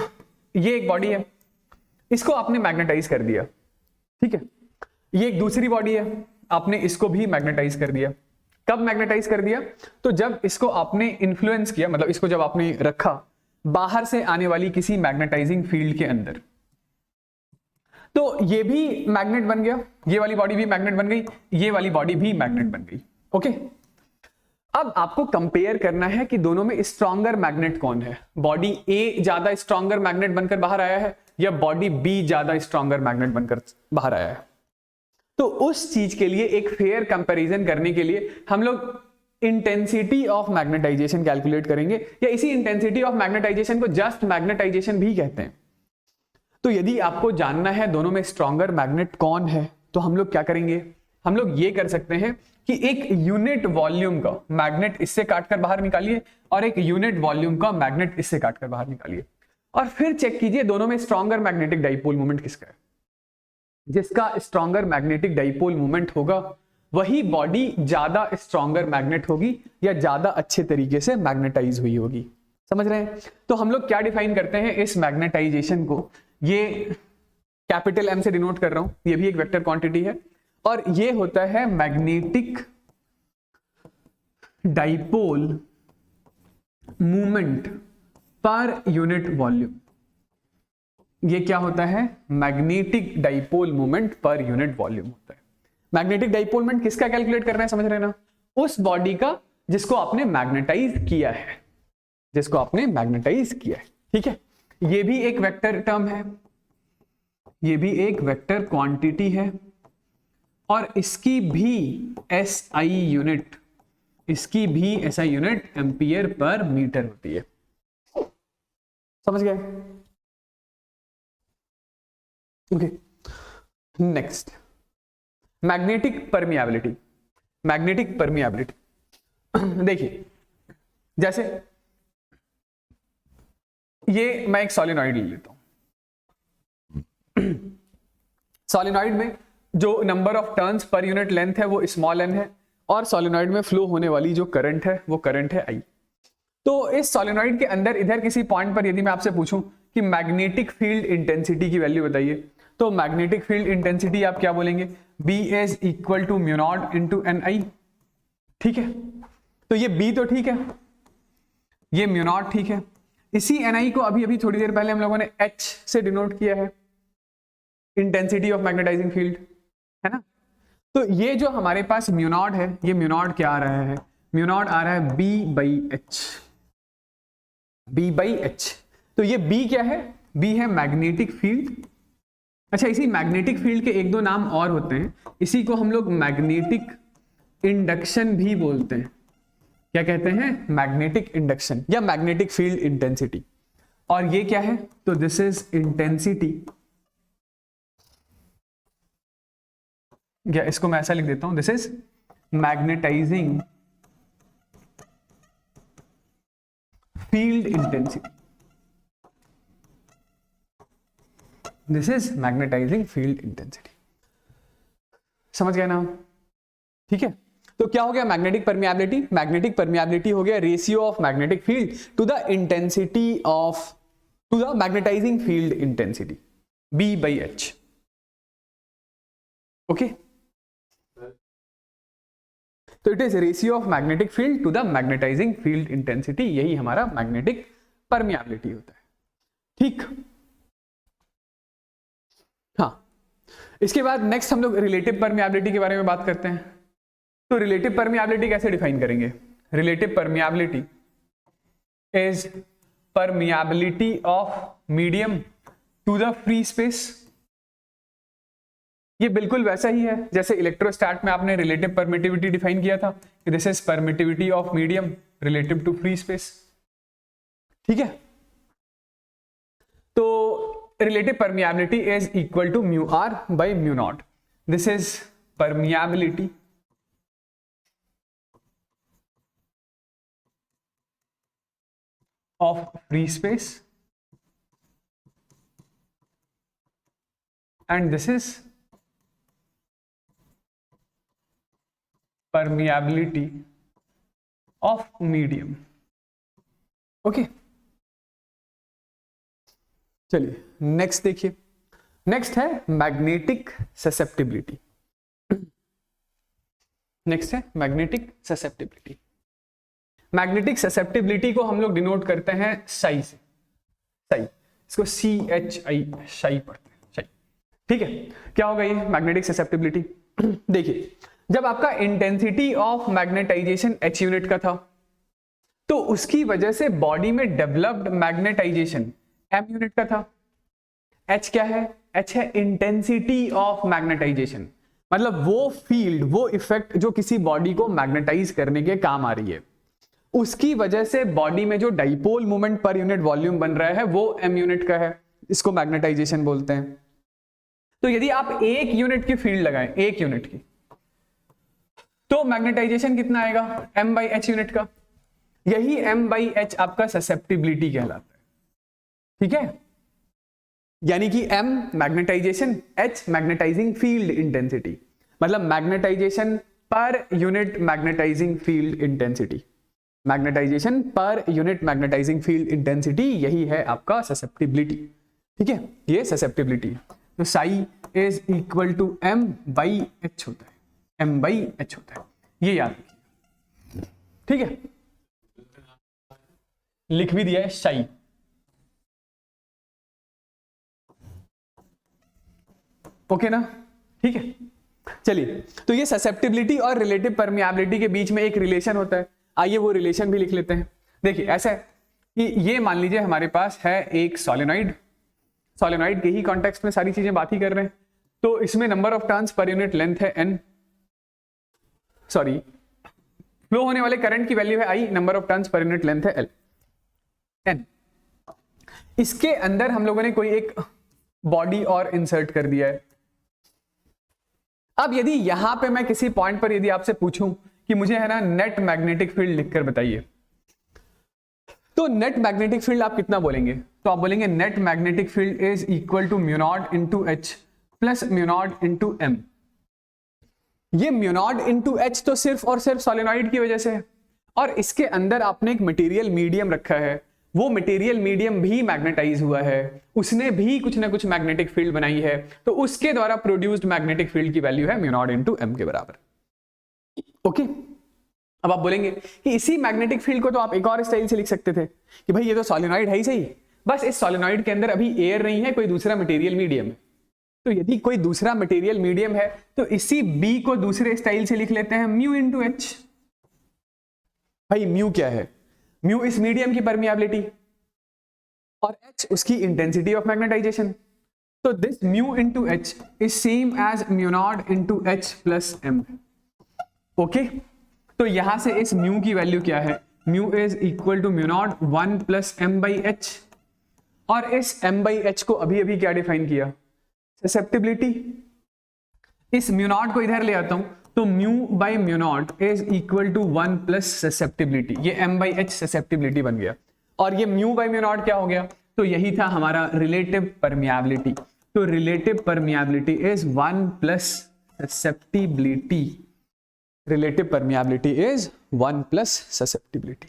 ये एक बॉडी है, इसको आपने मैग्नेटाइज कर दिया। ठीक है, ये एक दूसरी बॉडी है, आपने इसको भी मैग्नेटाइज कर दिया। कब मैग्नेटाइज कर दिया? तो जब इसको आपने इन्फ्लुएंस किया, मतलब इसको जब आपने रखा बाहर से आने वाली किसी मैग्नेटाइजिंग फील्ड के अंदर, तो ये भी मैग्नेट बन गया, ये वाली बॉडी भी मैग्नेट बन गई, ये वाली बॉडी भी मैग्नेट बन गई। ओके, अब आपको कंपेयर करना है कि दोनों में स्ट्रॉन्गर मैग्नेट कौन है। बॉडी ए ज्यादा स्ट्रॉन्गर मैग्नेट बनकर बाहर आया है या बॉडी बी ज्यादा स्ट्रॉन्गर मैग्नेट बनकर बाहर आया है? तो उस चीज के लिए एक फेयर कंपैरिजन करने के लिए हम लोग इंटेंसिटी ऑफ मैग्नेटाइजेशन कैलकुलेट करेंगे, या इसी इंटेंसिटी ऑफ मैग्नेटाइजेशन को जस्ट मैग्नेटाइजेशन भी कहते हैं। तो यदि आपको जानना है दोनों में स्ट्रॉन्गर मैग्नेट कौन है, तो हम लोग क्या करेंगे? हम लोग ये कर सकते हैं कि एक यूनिट वॉल्यूम का मैग्नेट इससे काटकर बाहर निकालिए और एक यूनिट वॉल्यूम का मैग्नेट इससे काटकर बाहर निकालिए, और फिर चेक कीजिए दोनों में स्ट्रॉन्गर मैग्नेटिक डाइपोल मोमेंट किसका है। जिसका स्ट्रॉन्गर मैग्नेटिक डाइपोल मोमेंट होगा वही बॉडी ज्यादा स्ट्रॉन्गर मैग्नेट होगी या ज्यादा अच्छे तरीके से मैग्नेटाइज हुई होगी। समझ रहे हैं? तो हम लोग क्या डिफाइन करते हैं इस मैग्नेटाइजेशन को? ये कैपिटल एम से डिनोट कर रहा हूं, ये भी एक वेक्टर क्वांटिटी है, और ये होता है मैग्नेटिक डाइपोल मूवमेंट पर यूनिट वॉल्यूम। ये क्या होता है? Magnetic dipole moment per unit volume होता है। मैग्नेटिक डाइपोल मोमेंट किसका कैलकुलेट करना है, समझ रहे हैं ना? उस बॉडी का जिसको आपने मैग्नेटाइज किया है, जिसको आपने मैग्नेटाइज किया है। ठीक है, ये भी एक वेक्टर टर्म है, ये भी एक वेक्टर क्वांटिटी है, और इसकी भी एसआई यूनिट, इसकी भी SI unit ampere per metre होती है। समझ गए? Okay, next magnetic permeability. Magnetic permeability देखिए, जैसे ये मैं एक सॉलिनॉइड ले लेता हूं। सॉलिनॉइड में जो number of turns per unit length है वो स्मॉल एन है, और सोलेनॉइड में फ्लो होने वाली जो करंट है वो करंट है I। तो इस सोलेनॉइड के अंदर इधर किसी पॉइंट पर यदि मैं आपसे पूछूं कि मैग्नेटिक फील्ड इंटेंसिटी की वैल्यू बताइए, तो मैग्नेटिक फील्ड इंटेंसिटी आप क्या बोलेंगे, B is equal to mu naught into NI। ठीक है, तो ये B तो ठीक है, ये म्यू नॉट ठीक है, इसी NI को अभी अभी थोड़ी देर पहले हम लोगों ने H से डिनोट किया है, इंटेंसिटी ऑफ मैग्नेटाइजिंग फील्ड, है ना। तो ये जो हमारे पास म्यू नॉट है, ये म्यू नॉट क्या आ रहा है, म्यू नॉट आ रहा है B by H, B by H। तो ये B क्या है, B है मैग्नेटिक फील्ड। अच्छा, इसी मैग्नेटिक फील्ड के एक दो नाम और होते हैं, इसी को हम लोग मैग्नेटिक इंडक्शन भी बोलते हैं। क्या कहते हैं, मैग्नेटिक इंडक्शन या मैग्नेटिक फील्ड इंटेंसिटी। और ये क्या है, तो दिस इज इंटेंसिटी, या इसको मैं ऐसा लिख देता हूं, this is magnetising field intensity, this is magnetising field intensity. समझ गए ना, ठीक है। तो क्या हो गया, मैग्नेटिक परमिएबिलिटी, मैग्नेटिक परमिएबिलिटी हो गया ratio of magnetic field to the intensity of, to the magnetising field intensity, B by H। Okay, तो it is ratio of magnetic field to the magnetising field intensity, यही हमारा magnetic permeability होता है। ठीक, हाँ, इसके बाद नेक्स्ट हम लोग रिलेटिव परमिएबिलिटी के बारे में बात करते हैं। तो रिलेटिव परमिएबिलिटी कैसे डिफाइन करेंगे, relative permeability is permeability of medium to the free space. ये बिल्कुल वैसा ही है जैसे इलेक्ट्रोस्टैट में आपने रिलेटिव परमिटिविटी डिफाइन किया था, this is permittivity of medium relative to free space. ठीक है, तो relative permeability is equal to mu r by mu naught, this is permeability of free space and this is permeability of medium। Okay, चलिए next देखिए, next है magnetic susceptibility. नेक्स्ट है magnetic susceptibility. Magnetic susceptibility को हम लोग denote करते हैं साई से, साई, इसको CHI, साई पढ़ते हैं, साई। ठीक है, क्या होगा ये मैग्नेटिक ससेप्टिबिलिटी, देखिए जब आपका intensity of magnetisation H unit का था, तो उसकी वजह से बॉडी में डेवलप्ड मैग्नेटाइजेशन M यूनिट का था। H क्या है, H है इंटेंसिटी ऑफ मैग्नेटाइजेशन, मतलब वो फील्ड, वो इफेक्ट जो किसी बॉडी को मैग्नेटाइज करने के काम आ रही है, उसकी वजह से बॉडी में जो dipole moment per unit volume बन रहा है वो M यूनिट का है, इसको मैग्नेटाइजेशन बोलते हैं। तो यदि आप एक यूनिट की फील्ड लगाएं, एक यूनिट की, तो मैग्नेटाइजेशन कितना आएगा, M बाई H यूनिट का। यही M बाई H आपका ससेप्टिबिलिटी कहलाता है। ठीक है, यानी कि M magnetisation, H magnetising field intensity, मतलब magnetisation per unit magnetising field intensity, magnetisation per unit magnetising field intensity, यही है आपका ससेप्टिबिलिटी। ठीक है, ये ससेप्टिबिलिटी। तो psi is equal to M by H होता है, M बाई H होता है, ये याद रखिए। ठीक है, लिख भी दिया है साई। ओके ना, ठीक है। चलिए, तो ये ससेप्टिबिलिटी और रिलेटिव परमिएबिलिटी के बीच में एक रिलेशन होता है, आइए वो रिलेशन भी लिख लेते हैं। देखिए ऐसा है कि ये मान लीजिए हमारे पास है एक सोलेनॉइड, सोलेनॉइड के ही कॉन्टेक्स्ट में सारी चीजें बात ही कर रहे हैं, तो इसमें number of turns per unit length है n, सॉरी फ्लो होने वाले करंट की वैल्यू है I, number of turns per unit length है L, n। इसके अंदर हम लोगों ने कोई एक बॉडी और इंसर्ट कर दिया है। अब यदि यहां पे मैं किसी पॉइंट पर यदि आपसे पूछूं कि मुझे है ना नेट मैग्नेटिक फील्ड लिखकर बताइए, तो नेट मैग्नेटिक फील्ड आप कितना बोलेंगे, तो आप बोलेंगे net magnetic field is equal to mu naught into H plus mu naught into M। ये म्यूनॉड इनटू एच तो सिर्फ और सिर्फ सोलेनॉइड की वजह से है, और इसके अंदर आपने एक मटेरियल मीडियम रखा है, वो मटेरियल मीडियम भी मैग्नेटाइज हुआ है, उसने भी कुछ ना कुछ मैग्नेटिक फील्ड बनाई है, तो उसके द्वारा प्रोड्यूस्ड मैग्नेटिक फील्ड की वैल्यू है म्यूनॉड इनटू एम के बराबर। ओके, अब आप बोलेंगे कि इसी मैग्नेटिक फील्ड को तो आप एक और स्टाइल से लिख सकते थे कि भाई ये तो सोलेनॉइड है ही सही, बस इस सोलेनॉइड के अंदर अभी एयर नहीं है, कोई दूसरा मटेरियल मीडियम है। तो यदि कोई दूसरा मटेरियल मीडियम है तो इसी बी को दूसरे स्टाइल से लिख लेते हैं म्यू इनटू एच। भाई म्यू क्या है? म्यू इस मीडियम की परमियाबिलिटी और एच उसकी इंटेंसिटी ऑफ मैग्नेटाइजेशन। तो this mu into H is same as mu naught into H plus M. Okay, तो यहां से इस म्यू की वैल्यू क्या है? Mu is equal to mu naught 1 plus M by H, और इस एम बाई एच को अभी अभी क्या डिफाइन किया? ससेप्टिबिलिटी। इस म्यू नॉट को इधर ले आता हूं तो mu by mu naught is equal to 1 plus susceptibility, ये एम बाई एच ससेप्टिबिलिटी बन गया, और ये म्यू बाई म्यू नॉट क्या हो गया? तो यही था हमारा रिलेटिव परमियाबिलिटी। तो relative permeability is 1 plus susceptibility, relative permeability is 1 plus susceptibility.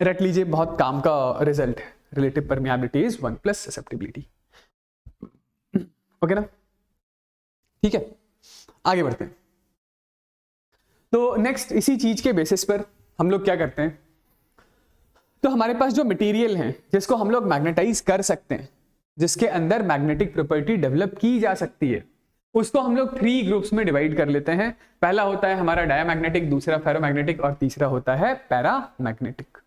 रट लीजिए, बहुत काम का रिजल्ट है। Relative permeability is 1 plus susceptibility. Okay ना, ठीक है, आगे बढ़ते हैं। तो नेक्स्ट इसी चीज के बेसिस पर हम लोग क्या करते हैं, तो हमारे पास जो मटेरियल है जिसको हम लोग मैग्नेटाइज कर सकते हैं, जिसके अंदर मैग्नेटिक प्रॉपर्टी डेवलप की जा सकती है, उसको हम लोग 3 ग्रुप्स में डिवाइड कर लेते हैं। पहला होता है हमारा डायामैग्नेटिक, दूसरा फेरोमैग्नेटिक, और तीसरा होता है पैरामैग्नेटिक।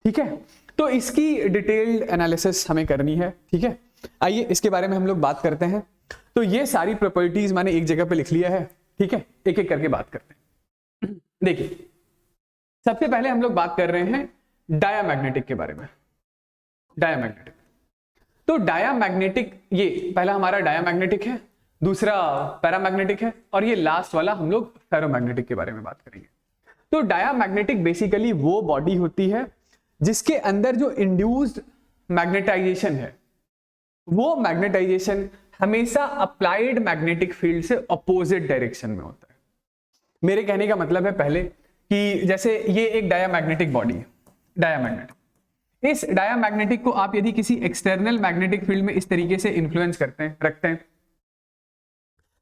ठीक है, तो इसकी डिटेल्ड एनालिसिस हमें करनी है। ठीक है, आइए इसके बारे में हम लोग बात करते हैं। तो ये सारी प्रॉपर्टीज मैंने एक जगह पे लिख लिया है। ठीक है, एक एक करके बात करते हैं। देखिए, सबसे पहले हम लोग बात कर रहे हैं डायामैग्नेटिक के बारे में। डायामैग्नेटिक, तो डायामैग्नेटिक, ये पहला हमारा डायामैग्नेटिक है, दूसरा पैरामैग्नेटिक है, और ये लास्ट वाला हम लोग फेरोमैग्नेटिक के बारे में बात करेंगे। तो डायामैग्नेटिक बेसिकली वो बॉडी होती है जिसके अंदर जो इंड्यूस्ड मैग्नेटाइजेशन है, वो मैग्नेटाइजेशन हमेशा अप्लाइड मैग्नेटिक फील्ड से अपोजिट डायरेक्शन में होता है। मेरे कहने का मतलब है पहले कि जैसे ये एक डायामैग्नेटिक बॉडी है, डायामैग्नेटिक। इस डायामैग्नेटिक को आप यदि किसी एक्सटर्नल मैग्नेटिक फील्ड में इस तरीके से इन्फ्लुएंस करते हैं, रखते हैं,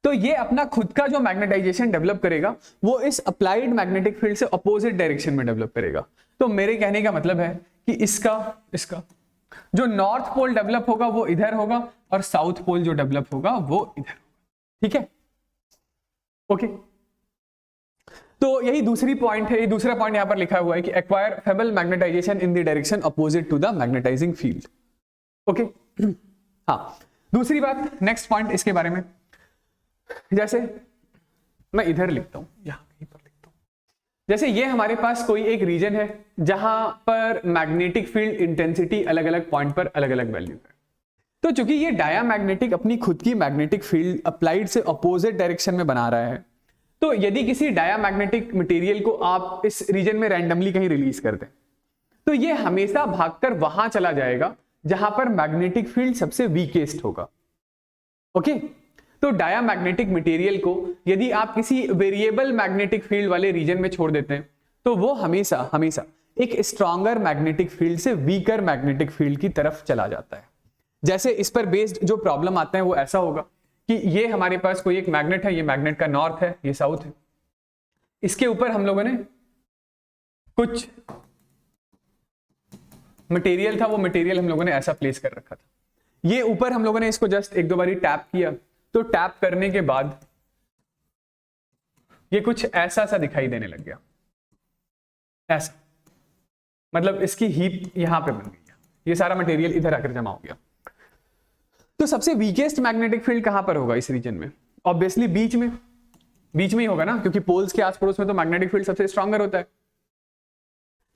तो ये अपना खुद का जो मैग्नेटाइजेशन डेवलप करेगा वो इस अप्लाइड मैग्नेटिक फील्ड से अपोजिट डायरेक्शन में डेवलप करेगा। तो मेरे कहने का मतलब है कि इसका जो नॉर्थ पोल डेवलप होगा वो इधर होगा, और साउथ पोल जो डेवलप होगा वो इधर होगा। ठीक है, ओके। तो यही दूसरी पॉइंट है, ये दूसरा पॉइंट यहां पर लिखा हुआ है कि acquire feeble magnetisation in the direction opposite to the magnetising field. Okay, हाँ, दूसरी बात, नेक्स्ट पॉइंट इसके बारे में, जैसे मैं इधर लिखता हूं, यहां कहीं पर लिखता हूं, जैसे ये हमारे पास कोई एक रीजन है जहां पर मैग्नेटिक फील्ड इंटेंसिटी अलग अलग पॉइंट पर अलग अलग वैल्यू है। तो चूंकि ये डायामैग्नेटिक अपनी खुद की मैग्नेटिक फील्ड अप्लाइड से अपोजिट डायरेक्शन में बना रहा है, तो यदि किसी डायामैग्नेटिक मटेरियल को आप इस रीजन में रैंडमली कहीं रिलीज कर दें, तो ये हमेशा भागकर वहां चला जाएगा जहां पर मैग्नेटिक फील्ड सबसे वीकेस्ट होगा। ओके, तो डायामैग्नेटिक मटेरियल को यदि आप किसी वेरिएबल मैग्नेटिक फील्ड वाले रीजन में छोड़ देते हैं, तो वो हमेशा हमेशा एक स्ट्रॉन्गर मैग्नेटिक फील्ड से वीकर मैग्नेटिक फील्ड की तरफ चला जाता है। जैसे इस पर बेस्ड जो प्रॉब्लम आते हैं वो ऐसा होगा कि ये हमारे पास कोई एक मैग्नेट है, ये मैग्नेट का नॉर्थ है, ये साउथ है, इसके ऊपर हम लोगों ने कुछ मटेरियल था, वो मटेरियल हम लोगों ने ऐसा प्लेस कर रखा था। ये ऊपर हम लोगों ने इसको जस्ट एक दो बारी टैप किया, तो टैप करने के बाद ये कुछ ऐसा सा दिखाई देने लग गया, ऐसा, मतलब इसकी हीप यहां पे बन गई, ये सारा मटेरियल इधर आकर जमा हो गया। तो सबसे वीकेस्ट मैग्नेटिक फील्ड कहां पर होगा इस रीजन में? ऑब्वियसली बीच में ही होगा ना, क्योंकि पोल्स के आस पड़ोस में तो मैग्नेटिक फील्ड सबसे स्ट्रॉन्गर होता है।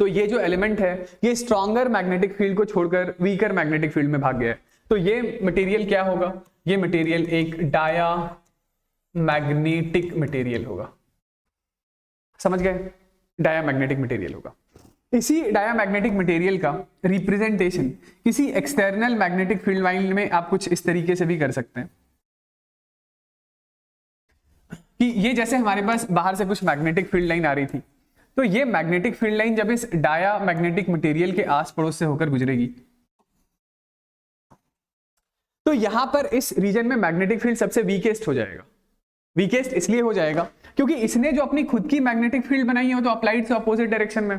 तो ये जो एलिमेंट है ये स्ट्रॉन्गर मैग्नेटिक फील्ड को छोड़कर वीकर मैग्नेटिक फील्ड में भाग गया है। तो ये मटेरियल क्या होगा? ये मटेरियल एक डायामैग्नेटिक मटेरियल होगा। समझ गए? डायामैग्नेटिक मटेरियल होगा। इसी डायामैग्नेटिक मटेरियल का रिप्रेजेंटेशन किसी एक्सटर्नल मैग्नेटिक फील्ड लाइन में आप कुछ इस तरीके से भी कर सकते हैं कि ये जैसे हमारे पास बाहर से कुछ मैग्नेटिक फील्ड लाइन आ रही थी, तो ये मैग्नेटिक फील्ड लाइन जब इस डाया मैग्नेटिक मटेरियल के आस पड़ोस से होकर गुजरेगी, तो यहां पर इस रीजन में मैग्नेटिक फील्ड सबसे वीकेस्ट हो जाएगा। वीकेस्ट इसलिए हो जाएगा क्योंकि इसने जो अपनी खुद की मैग्नेटिक फील्ड बनाई है वो तो अप्लाइड से अपोजिट डायरेक्शन में।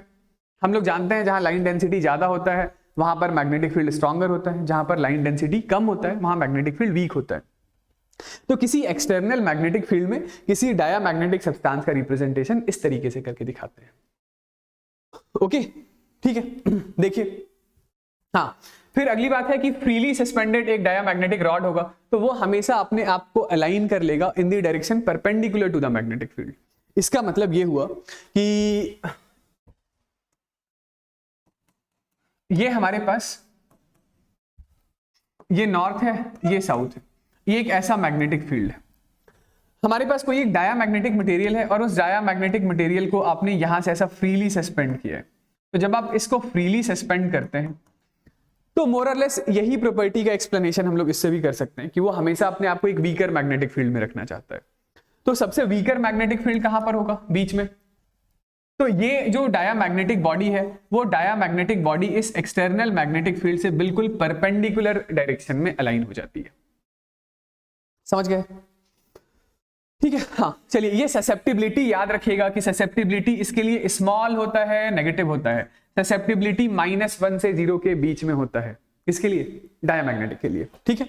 हम लोग जानते हैं जहां लाइन डेंसिटी ज्यादा होता है वहां पर मैग्नेटिक फील्ड स्ट्रॉन्गर होता है, जहां पर लाइन डेंसिटी कम होता है वहां मैग्नेटिक फील्ड वीक होता है। तो किसी एक्सटर्नल मैग्नेटिक फील्ड में किसी डाया मैग्नेटिक सब्सटेंस का रिप्रेजेंटेशन इस तरीके से करके दिखाते हैं। ओके, ठीक है, देखिए। हाँ, फिर अगली बात है कि फ्रीली सस्पेंडेड एक डायामैग्नेटिक रॉड होगा तो वो हमेशा अपने आप को अलाइन कर लेगा in the direction perpendicular to the magnetic field. इसका मतलब ये हुआ कि ये हमारे पास ये नॉर्थ है, ये साउथ है, ये एक ऐसा मैग्नेटिक फील्ड है। हमारे पास कोई एक डायामैग्नेटिक मटेरियल है और उस डायामैग्नेटिक मटेरियल को आपने यहां से ऐसा फ्रीली सस्पेंड किया है। तो जब आप इसको फ्रीली सस्पेंड करते हैं तो मोर और लेस यही प्रॉपर्टी का एक्सप्लेनेशन हम लोग इससे भी कर सकते हैं कि वो हमेशा अपने आप को एक वीकर मैग्नेटिक फील्ड में रखना चाहता है। तो सबसे वीकर मैग्नेटिक फील्ड कहां पर होगा? बीच में। तो ये जो डायामैग्नेटिक बॉडी है वो डायामैग्नेटिक बॉडी इस एक्सटर्नल मैग्नेटिक फील्ड से बिल्कुल परपेंडिकुलर डायरेक्शन में अलाइन हो जाती है। समझ गए? ठीक है। हाँ, चलिए, ये ससेप्टिबिलिटी याद रखिएगा कि ससेप्टिबिलिटी इसके लिए स्मॉल होता है, नेगेटिव होता है। ससेप्टिबिलिटी -1 से 0 के बीच में होता है। इसके लिए डायामैग्नेटिक के लिए, ठीक है।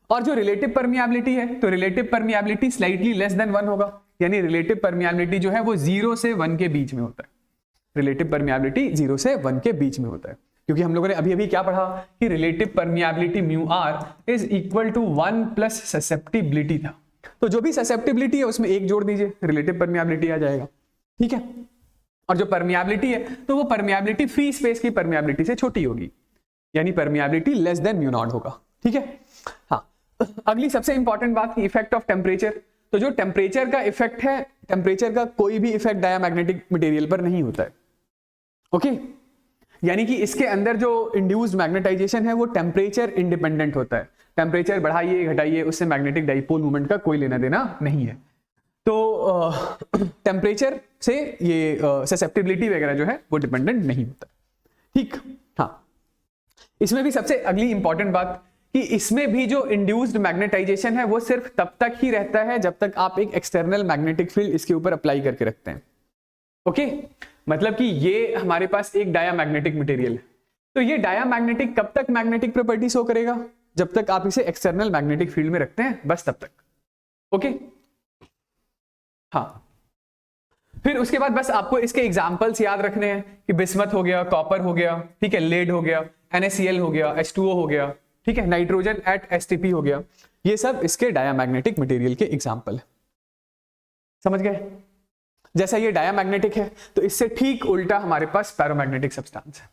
और जो रिलेटिव परमिएबिलिटी है तो relative permeability slightly less than 1 होगा, यानी रिलेटिव परमिएबिलिटी जो है वो 0 से 1 के बीच में होता है। रिलेटिव परमिएबिलिटी 0 से 1 के बीच में होता है, क्योंकि हम लोगों ने अभी अभी क्या पढ़ा कि relative permeability μr is equal to 1 plus susceptibility था। तो जो भी ससेप्टिबिलिटी है उसमें 1 जोड़ दीजिए, रिलेटिव परमिएबिलिटी आ जाएगा, ठीक है। और जो परमिएबिलिटी है तो वो परमिएबिलिटी फ्री स्पेस की परमिएबिलिटी से छोटी होगी, यानी परमिएबिलिटी लेस देन μ0 होगा, ठीक है। हाँ, अगली सबसे इंपॉर्टेंट बात की इफेक्ट ऑफ टेम्परेचर। तो जो टेम्परेचर का इफेक्ट है, टेम्परेचर का कोई भी इफेक्ट डायामैग्नेटिक मटेरियल पर नहीं होता है। ओके, यानी कि इसके अंदर जो इंड्यूस्ड मैग्नेटाइजेशन है वो टेम्परेचर इंडिपेंडेंट होता है। टेम्परेचर बढ़ाइए घटाइए उससे मैग्नेटिक डाइपोल मूवमेंट का कोई लेना देना नहीं है। तो टेम्परेचर से ये ससेप्टिबिलिटी वगैरह जो है वो डिपेंडेंट नहीं होता, ठीक। हाँ, इसमें भी सबसे अगली इंपॉर्टेंट बात कि इसमें भी जो इंड्यूस्ड मैग्नेटाइजेशन है वो सिर्फ तब तक ही रहता है जब तक आप एक एक्सटर्नल मैग्नेटिक फील्ड इसके ऊपर अप्लाई करके रखते हैं। ओके, मतलब कि ये हमारे पास एक डायामैग्नेटिक मटेरियल है, तो ये डायामैग्नेटिक कब तक मैग्नेटिक प्रॉपर्टी शो करेगा? जब तक आप इसे एक्सटर्नल मैग्नेटिक फील्ड में रखते हैं, बस तब तक। ओके, हाँ, फिर उसके बाद बस आपको इसके एग्जांपल्स याद रखने हैं कि बिस्मथ हो गया, कॉपर हो गया, ठीक है, लेड हो गया, NaCl हो गया, H2O हो गया, ठीक है, नाइट्रोजन एट STP हो गया। ये सब इसके डायामैग्नेटिक मटेरियल के एग्जांपल है। समझ गए? जैसा ये डायामैग्नेटिक है तो इससे ठीक उल्टा हमारे पास पैरामैग्नेटिक सब्सटेंस है।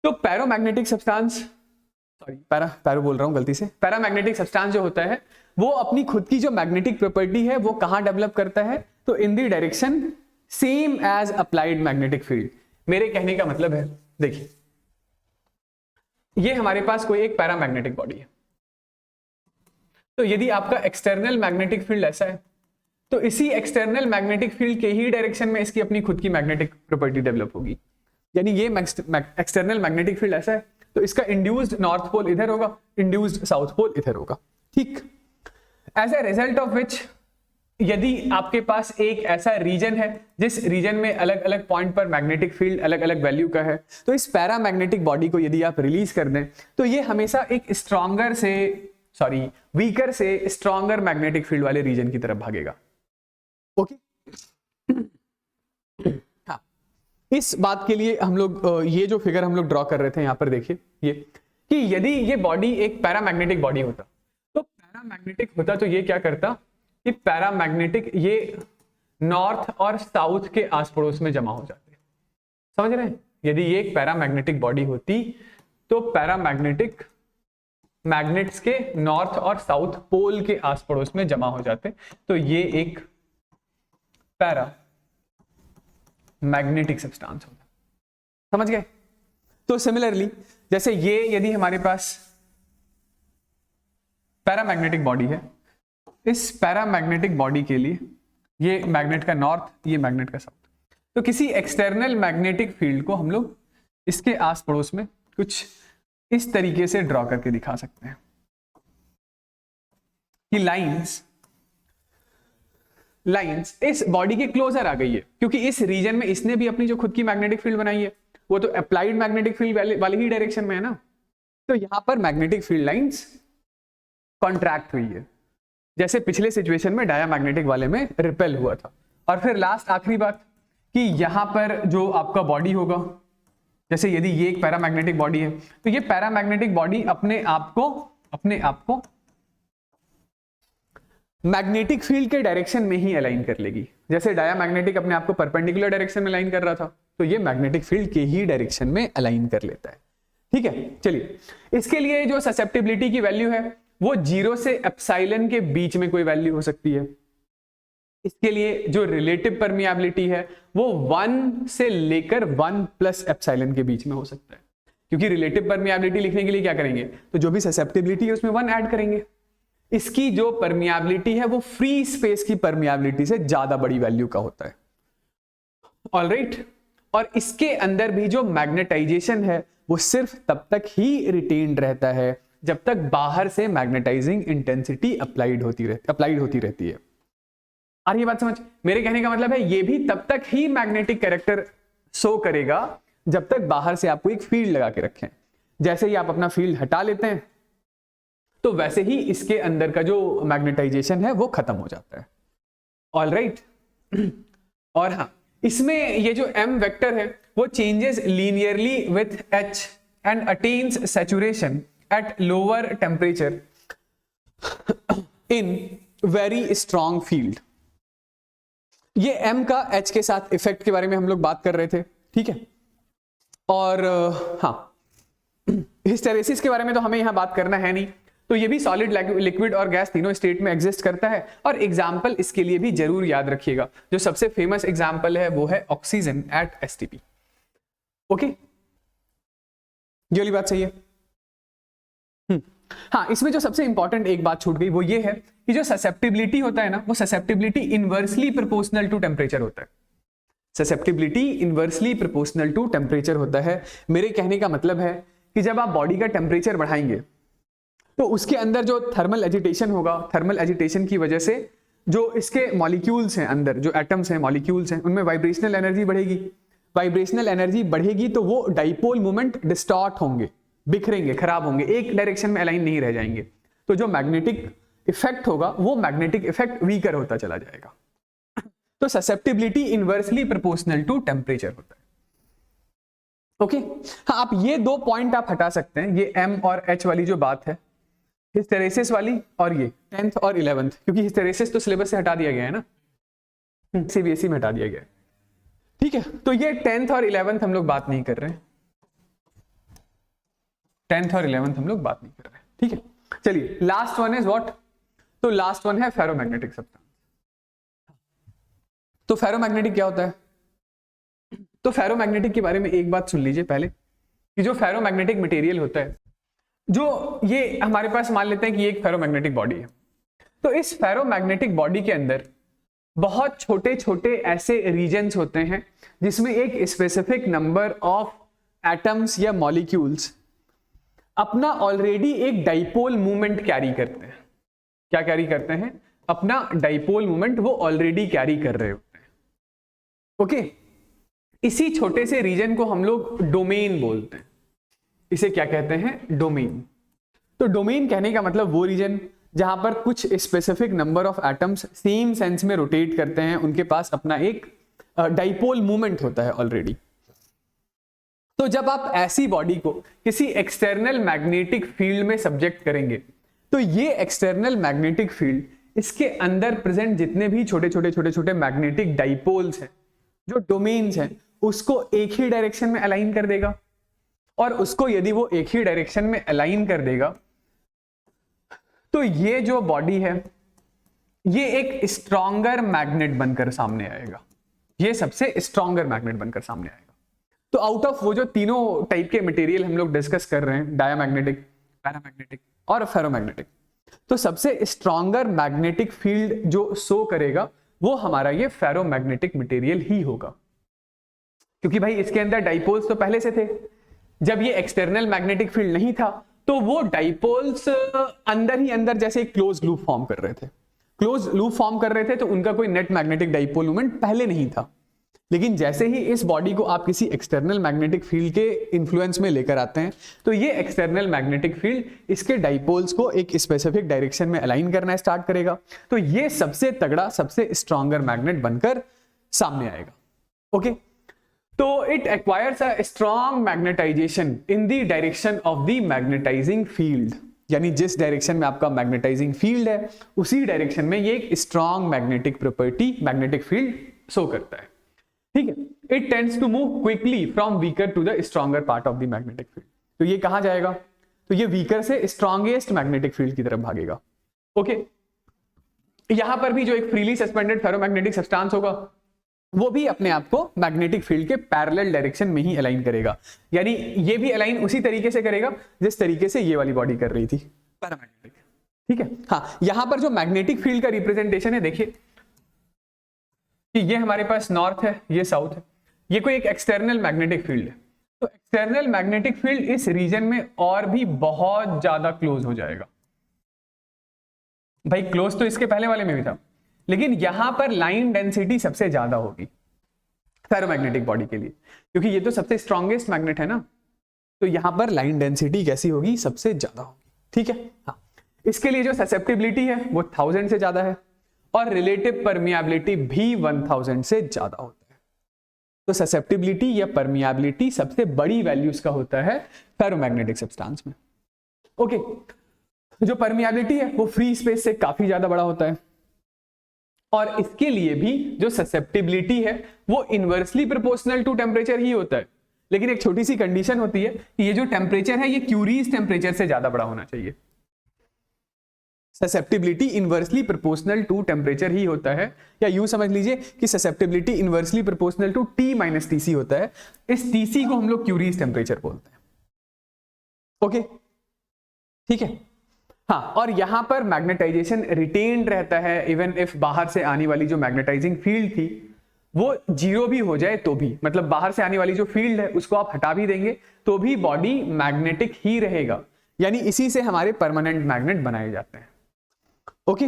तो पैरामैग्नेटिक सब्सटेंस, सॉरी पैरो बोल रहा हूं गलती से, पैरामैग्नेटिक सब्सटेंस जो होता है वो अपनी खुद की जो मैग्नेटिक प्रॉपर्टी है वो कहां डेवलप करता है? तो in the direction same as applied magnetic field. मेरे कहने का मतलब है, देखिए, ये हमारे पास कोई एक पैरामैग्नेटिक बॉडी है, तो यदि आपका एक्सटर्नल मैग्नेटिक फील्ड ऐसा है तो इसी एक्सटर्नल मैग्नेटिक फील्ड के ही डायरेक्शन में इसकी अपनी खुद की मैग्नेटिक प्रॉपर्टी डेवलप होगी। यानी ये एक्सटर्नल मैग्नेटिक फील्ड ऐसा है तो इसका इंड्यूस्ड नॉर्थ पोल इधर होगा, इंड्यूस्ड साउथ पोल इधर होगा, ठीक। As a result of which यदि आपके पास एक ऐसा रीजन है जिस रीजन में अलग अलग पॉइंट पर मैग्नेटिक फील्ड अलग अलग वैल्यू का है, तो इस पैरामैग्नेटिक बॉडी को यदि आप रिलीज कर दें तो ये हमेशा एक वीकर से स्ट्रॉन्गर मैग्नेटिक फील्ड वाले रीजन की तरफ भागेगा। ओके, हाँ, इस बात के लिए हम लोग ये जो फिगर हम लोग ड्रॉ कर रहे थे यहां पर देखिए, ये कि यदि ये बॉडी एक पैरामैग्नेटिक बॉडी होता तो ये क्या करता कि पैरामैग्नेटिक ये नॉर्थ और साउथ के आस पड़ोस में जमा हो जाते। समझ रहे हैं? यदि ये एक पैरामैग्नेटिक बॉडी होती तो पैरामैग्नेटिक मैग्नेट्स के नॉर्थ और साउथ पोल के आस पड़ोस में जमा हो जाते, तो ये एक पैरा मैग्नेटिक सब्सटेंस होता। समझ गए? तो सिमिलरली जैसे ये यदि हमारे पास पैरामैग्नेटिक बॉडी है, इस पैरामैग्नेटिक बॉडी के लिए ये मैग्नेट का नॉर्थ, ये मैग्नेट का साउथ। तो किसी एक्सटर्नल मैग्नेटिक फील्ड को हम लोग इसके आस पड़ोस में कुछ इस तरीके से ड्रॉ करके दिखा सकते हैं कि लाइंस इस बॉडी के क्लोजर आ गई है, क्योंकि इस रीजन में इसने भी अपनी जो खुद की मैग्नेटिक फील्ड बनाई है वो तो अप्लाइड मैग्नेटिक फील्ड वाली ही डायरेक्शन में है ना। तो यहां पर मैग्नेटिक फील्ड लाइंस कॉन्ट्रैक्ट हुई है, जैसे पिछले सिचुएशन में डायामैग्नेटिक वाले में रिपेल हुआ था। और फिर लास्ट आखिरी बात कि यहां पर जो आपका बॉडी होगा, जैसे यदि ये एक पैरामैग्नेटिक बॉडी है तो ये पैरामैग्नेटिक बॉडी अपने आप को मैग्नेटिक फील्ड के डायरेक्शन में ही अलाइन कर लेगी। जैसे डायामैग्नेटिक अपने आप को परपेंडिकुलर डायरेक्शन में अलाइन कर रहा था, तो ये मैग्नेटिक फील्ड के ही डायरेक्शन में अलाइन कर लेता है। ठीक है, चलिए इसके लिए जो ससेप्टिबिलिटी की वैल्यू है वो 0 से एप्सिलॉन के बीच में कोई वैल्यू हो सकती है। इसके लिए जो रिलेटिव परमिएबिलिटी है वो 1 से लेकर 1 प्लस एप्सिलॉन के बीच में हो सकता है, क्योंकि रिलेटिव परमिएबिलिटी लिखने के लिए क्या करेंगे, तो जो भी ससेप्टिबिलिटी है उसमें 1 ऐड करेंगे। इसकी जो परमिएबिलिटी है वो फ्री स्पेस की परमिएबिलिटी से ज्यादा बड़ी वैल्यू का होता है। ऑलराइट, और इसके अंदर भी जो मैग्नेटाइजेशन है वो सिर्फ तब तक ही रिटेन्ड रहता है जब तक बाहर से मैग्नेटाइजिंग इंटेंसिटी अप्लाइड होती रहती है। और ये बात समझ, मेरे कहने का मतलब है ये भी तब तक ही मैग्नेटिक कैरेक्टर शो करेगा जब तक बाहर से आपको एक फील्ड लगा के रखें। जैसे ही आप अपना फील्ड हटा लेते हैं तो वैसे ही इसके अंदर का जो मैग्नेटाइजेशन है वो खत्म हो जाता है। ऑलराइट, और हाँ, इसमें ये जो m वेक्टर है वो changes linearly with h and attains saturation at lower temperature in very strong field. ये m का h के साथ इफेक्ट के बारे में हम लोग बात कर रहे थे, ठीक है। और हाँ, हिस्टेरेसिस के बारे में तो हमें यहां बात करना है नहीं, तो ये भी सॉलिड, लिक्विड और गैस तीनों स्टेट में एग्जिस्ट करता है। और एग्जाम्पल इसके लिए भी जरूर याद रखिएगा, जो सबसे फेमस एग्जाम्पल है वो है ऑक्सीजन एट STP। ओके, ये वाली बात सही है। हाँ, इसमें जो सबसे इंपॉर्टेंट एक बात छूट गई वो ये है कि जो ससेप्टिबिलिटी होता है ना, वो susceptibility inversely proportional to temperature होता है। Susceptibility inversely proportional to temperature होता है। मेरे कहने का मतलब है कि जब आप बॉडी का टेम्परेचर बढ़ाएंगे तो उसके अंदर जो थर्मल एजिटेशन होगा, थर्मल एजिटेशन की वजह से जो इसके मॉलिक्यूल्स हैं, अंदर जो एटम्स हैं, मॉलिक्यूल्स हैं, उनमें वाइब्रेशनल एनर्जी बढ़ेगी। वाइब्रेशनल एनर्जी बढ़ेगी तो वो डाइपोल मोमेंट डिस्टॉर्ट होंगे, बिखरेंगे, खराब होंगे, एक डायरेक्शन में अलाइन नहीं रह जाएंगे। तो जो मैग्नेटिक इफेक्ट होगा वो मैग्नेटिक इफेक्ट वीकर होता चला जाएगा। तो susceptibility inversely proportional to temperature होता है। ओके, हाँ, आप ये 2 पॉइंट आप हटा सकते हैं, ये m और h वाली जो बात है, हिस्टेरेसिस वाली, और ये 10th और 11th, क्योंकि हिस्टेरेसिस तो सिलेबस से हटा दिया गया है ना, CBSE में हटा दिया गया है। ठीक है, तो ये 10th और 11th हम लोग बात नहीं कर रहे हैं, 10th और 11th हम लोग बात नहीं कर रहे हैं। ठीक है, चलिए लास्ट वन इज व्हाट, तो लास्ट वन है फेरोमैग्नेटिक सब्सटेंस। तो फेरोमैग्नेटिक क्या होता है? तो फेरोमैग्नेटिक के बारे में एक बात सुन लीजिए पहले, कि जो फेरोमैग्नेटिक मटेरियल होता है, जो ये हमारे पास मान लेते हैं कि ये एक फेरोमैग्नेटिक बॉडी है, तो इस फेरोमैग्नेटिक बॉडी के अंदर बहुत छोटे छोटे ऐसे रीजन्स होते हैं जिसमें एक स्पेसिफिक नंबर ऑफ एटम्स या मॉलिक्यूल्स अपना ऑलरेडी एक डाइपोल मूवमेंट कैरी करते हैं। क्या कैरी करते हैं? अपना डाइपोल मूवमेंट वो ऑलरेडी कैरी कर रहे होते हैं। ओके, इसी छोटे से रीजन को हम लोग डोमेन बोलते हैं। इसे क्या कहते हैं? डोमेन। तो डोमेन कहने का मतलब वो रीजन जहां पर कुछ specific number of atoms same sense में रोटेट करते हैं, उनके पास अपना एक डाइपोल मूवमेंट होता है ऑलरेडी। तो जब आप ऐसी बॉडी को किसी एक्सटर्नल मैग्नेटिक फील्ड में सब्जेक्ट करेंगे, तो ये एक्सटर्नल मैग्नेटिक फील्ड, इसके अंदर प्रेजेंट जितने भी छोटे छोटे मैग्नेटिक डाइपोल्स हैं, जो डोमेन्स हैं, उसको एक ही डायरेक्शन में अलाइन कर देगा। और उसको यदि वो एक ही डायरेक्शन में अलाइन कर देगा तो ये जो बॉडी है ये एक स्ट्रॉन्गर मैग्नेट बनकर सामने आएगा। ये सबसे स्ट्रॉन्गर मैग्नेट बनकर सामने आएगा। तो आउट ऑफ वो जो तीनों टाइप के मटेरियल हम लोग डिस्कस कर रहे हैं, डायामैग्नेटिक, पैरामैग्नेटिक और फेरोमैग्नेटिक, तो सबसे स्ट्रॉन्गर मैग्नेटिक फील्ड जो शो करेगा वो हमारा ये फेरोमैग्नेटिक मटेरियल ही होगा, क्योंकि भाई इसके अंदर डाइपोल्स तो पहले से थे। जब ये एक्सटर्नल मैग्नेटिक फील्ड नहीं था तो वो डाइपोल्स अंदर ही अंदर जैसे एक क्लोज लूप फॉर्म कर रहे थे, क्लोज लूप फॉर्म कर रहे थे, तो उनका कोई नेट मैग्नेटिक डाइपोल मोमेंट पहले नहीं था। लेकिन जैसे ही इस बॉडी को आप किसी एक्सटर्नल मैग्नेटिक फील्ड के इन्फ्लुएंस में लेकर आते हैं, तो ये एक्सटर्नल मैग्नेटिक फील्ड इसके डाइपोल्स को एक स्पेसिफिक डायरेक्शन में अलाइन करना स्टार्ट करेगा, तो ये सबसे तगड़ा, सबसे स्ट्रॉन्गर मैग्नेट बनकर सामने आएगा। ओके, तो it acquires a strong magnetisation in the direction of the magnetising field, यानी जिस डायरेक्शन में आपका मैग्नेटाइजिंग फील्ड है उसी डायरेक्शन में ये एक strong magnetic property, magnetic field show करता है। ठीक है, it tends to move quickly from weaker to the stronger part of the magnetic field. तो ये कहां जाएगा? तो ये वीकर से स्ट्रॉन्गेस्ट मैग्नेटिक फील्ड की तरफ भागेगा। ओके, यहां पर भी जो एक फ्रीली सस्पेंडेड फेरोमैग्नेटिक सब्सटेंस होगा वो भी अपने आप को मैग्नेटिक फील्ड के पैरेलल डायरेक्शन में ही अलाइन करेगा, यानी ये भी अलाइन उसी तरीके से करेगा जिस तरीके से ये वाली बॉडी कर रही थी, पैरामैग्नेटिक। ठीक है, हाँ, यहां पर जो मैग्नेटिक फील्ड का रिप्रेजेंटेशन है, देखिए कि ये हमारे पास नॉर्थ है, ये साउथ है, ये कोई एक एक्सटर्नल मैग्नेटिक फील्ड है। तो एक्सटर्नल मैग्नेटिक फील्ड इस रीजन में और भी बहुत ज्यादा क्लोज हो जाएगा। भाई क्लोज तो इसके पहले वाले में भी था, लेकिन यहां पर लाइन डेंसिटी सबसे ज्यादा होगी फेरोमैग्नेटिक बॉडी के लिए, क्योंकि ये तो सबसे स्ट्रॉन्गेस्ट मैग्नेट है ना, तो यहां पर लाइन डेंसिटी कैसी होगी? सबसे ज्यादा होगी। ठीक है, हाँ, इसके लिए जो ससेप्टिबिलिटी है वो 1000 से ज्यादा है और रिलेटिव परमिएबिलिटी भी 1000 से ज्यादा होता है। तो ससेप्टिबिलिटी या परमिएबिलिटी सबसे बड़ी वैल्यूज का होता है फेरोमैग्नेटिक सब्सटेंस में। ओके, जो परमिएबिलिटी है वो फ्री स्पेस से काफी ज्यादा बड़ा होता है, और इसके लिए भी जो ससेप्टिबिलिटी है वो इनवर्सली प्रोपोर्शनल टू टेम्परेचर ही होता है। लेकिन एक छोटी सी कंडीशन होती है कि ये जो टेम्परेचर है ये क्यूरीज टेम्परेचर से ज्यादा बड़ा होना चाहिए। Susceptibility inversely proportional to temperature ही होता है, या यूं समझ लीजिए कि susceptibility inversely proportional to T - TC होता है। इस TC को हम लोग क्यूरीज टेम्परेचर बोलते हैं। ओके, ठीक है, हाँ, और यहां पर मैग्नेटाइजेशन रिटेन्ड रहता है, इवन इफ बाहर से आने वाली जो मैग्नेटाइजिंग फील्ड थी वो जीरो भी हो जाए तो भी, मतलब बाहर से आने वाली जो फील्ड है उसको आप हटा भी देंगे तो भी बॉडी मैग्नेटिक ही रहेगा, यानी इसी से हमारे परमानेंट मैग्नेट बनाए जाते हैं। ओके,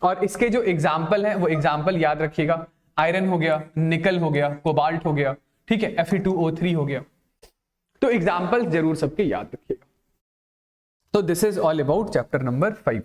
और इसके जो एग्जाम्पल है वो एग्जाम्पल याद रखिएगा, आयरन हो गया, निकल हो गया, कोबाल्ट हो गया, ठीक है, Fe2O3 हो गया। तो एग्जाम्पल जरूर सबके याद रखिएगा। तो this is all about chapter number 5।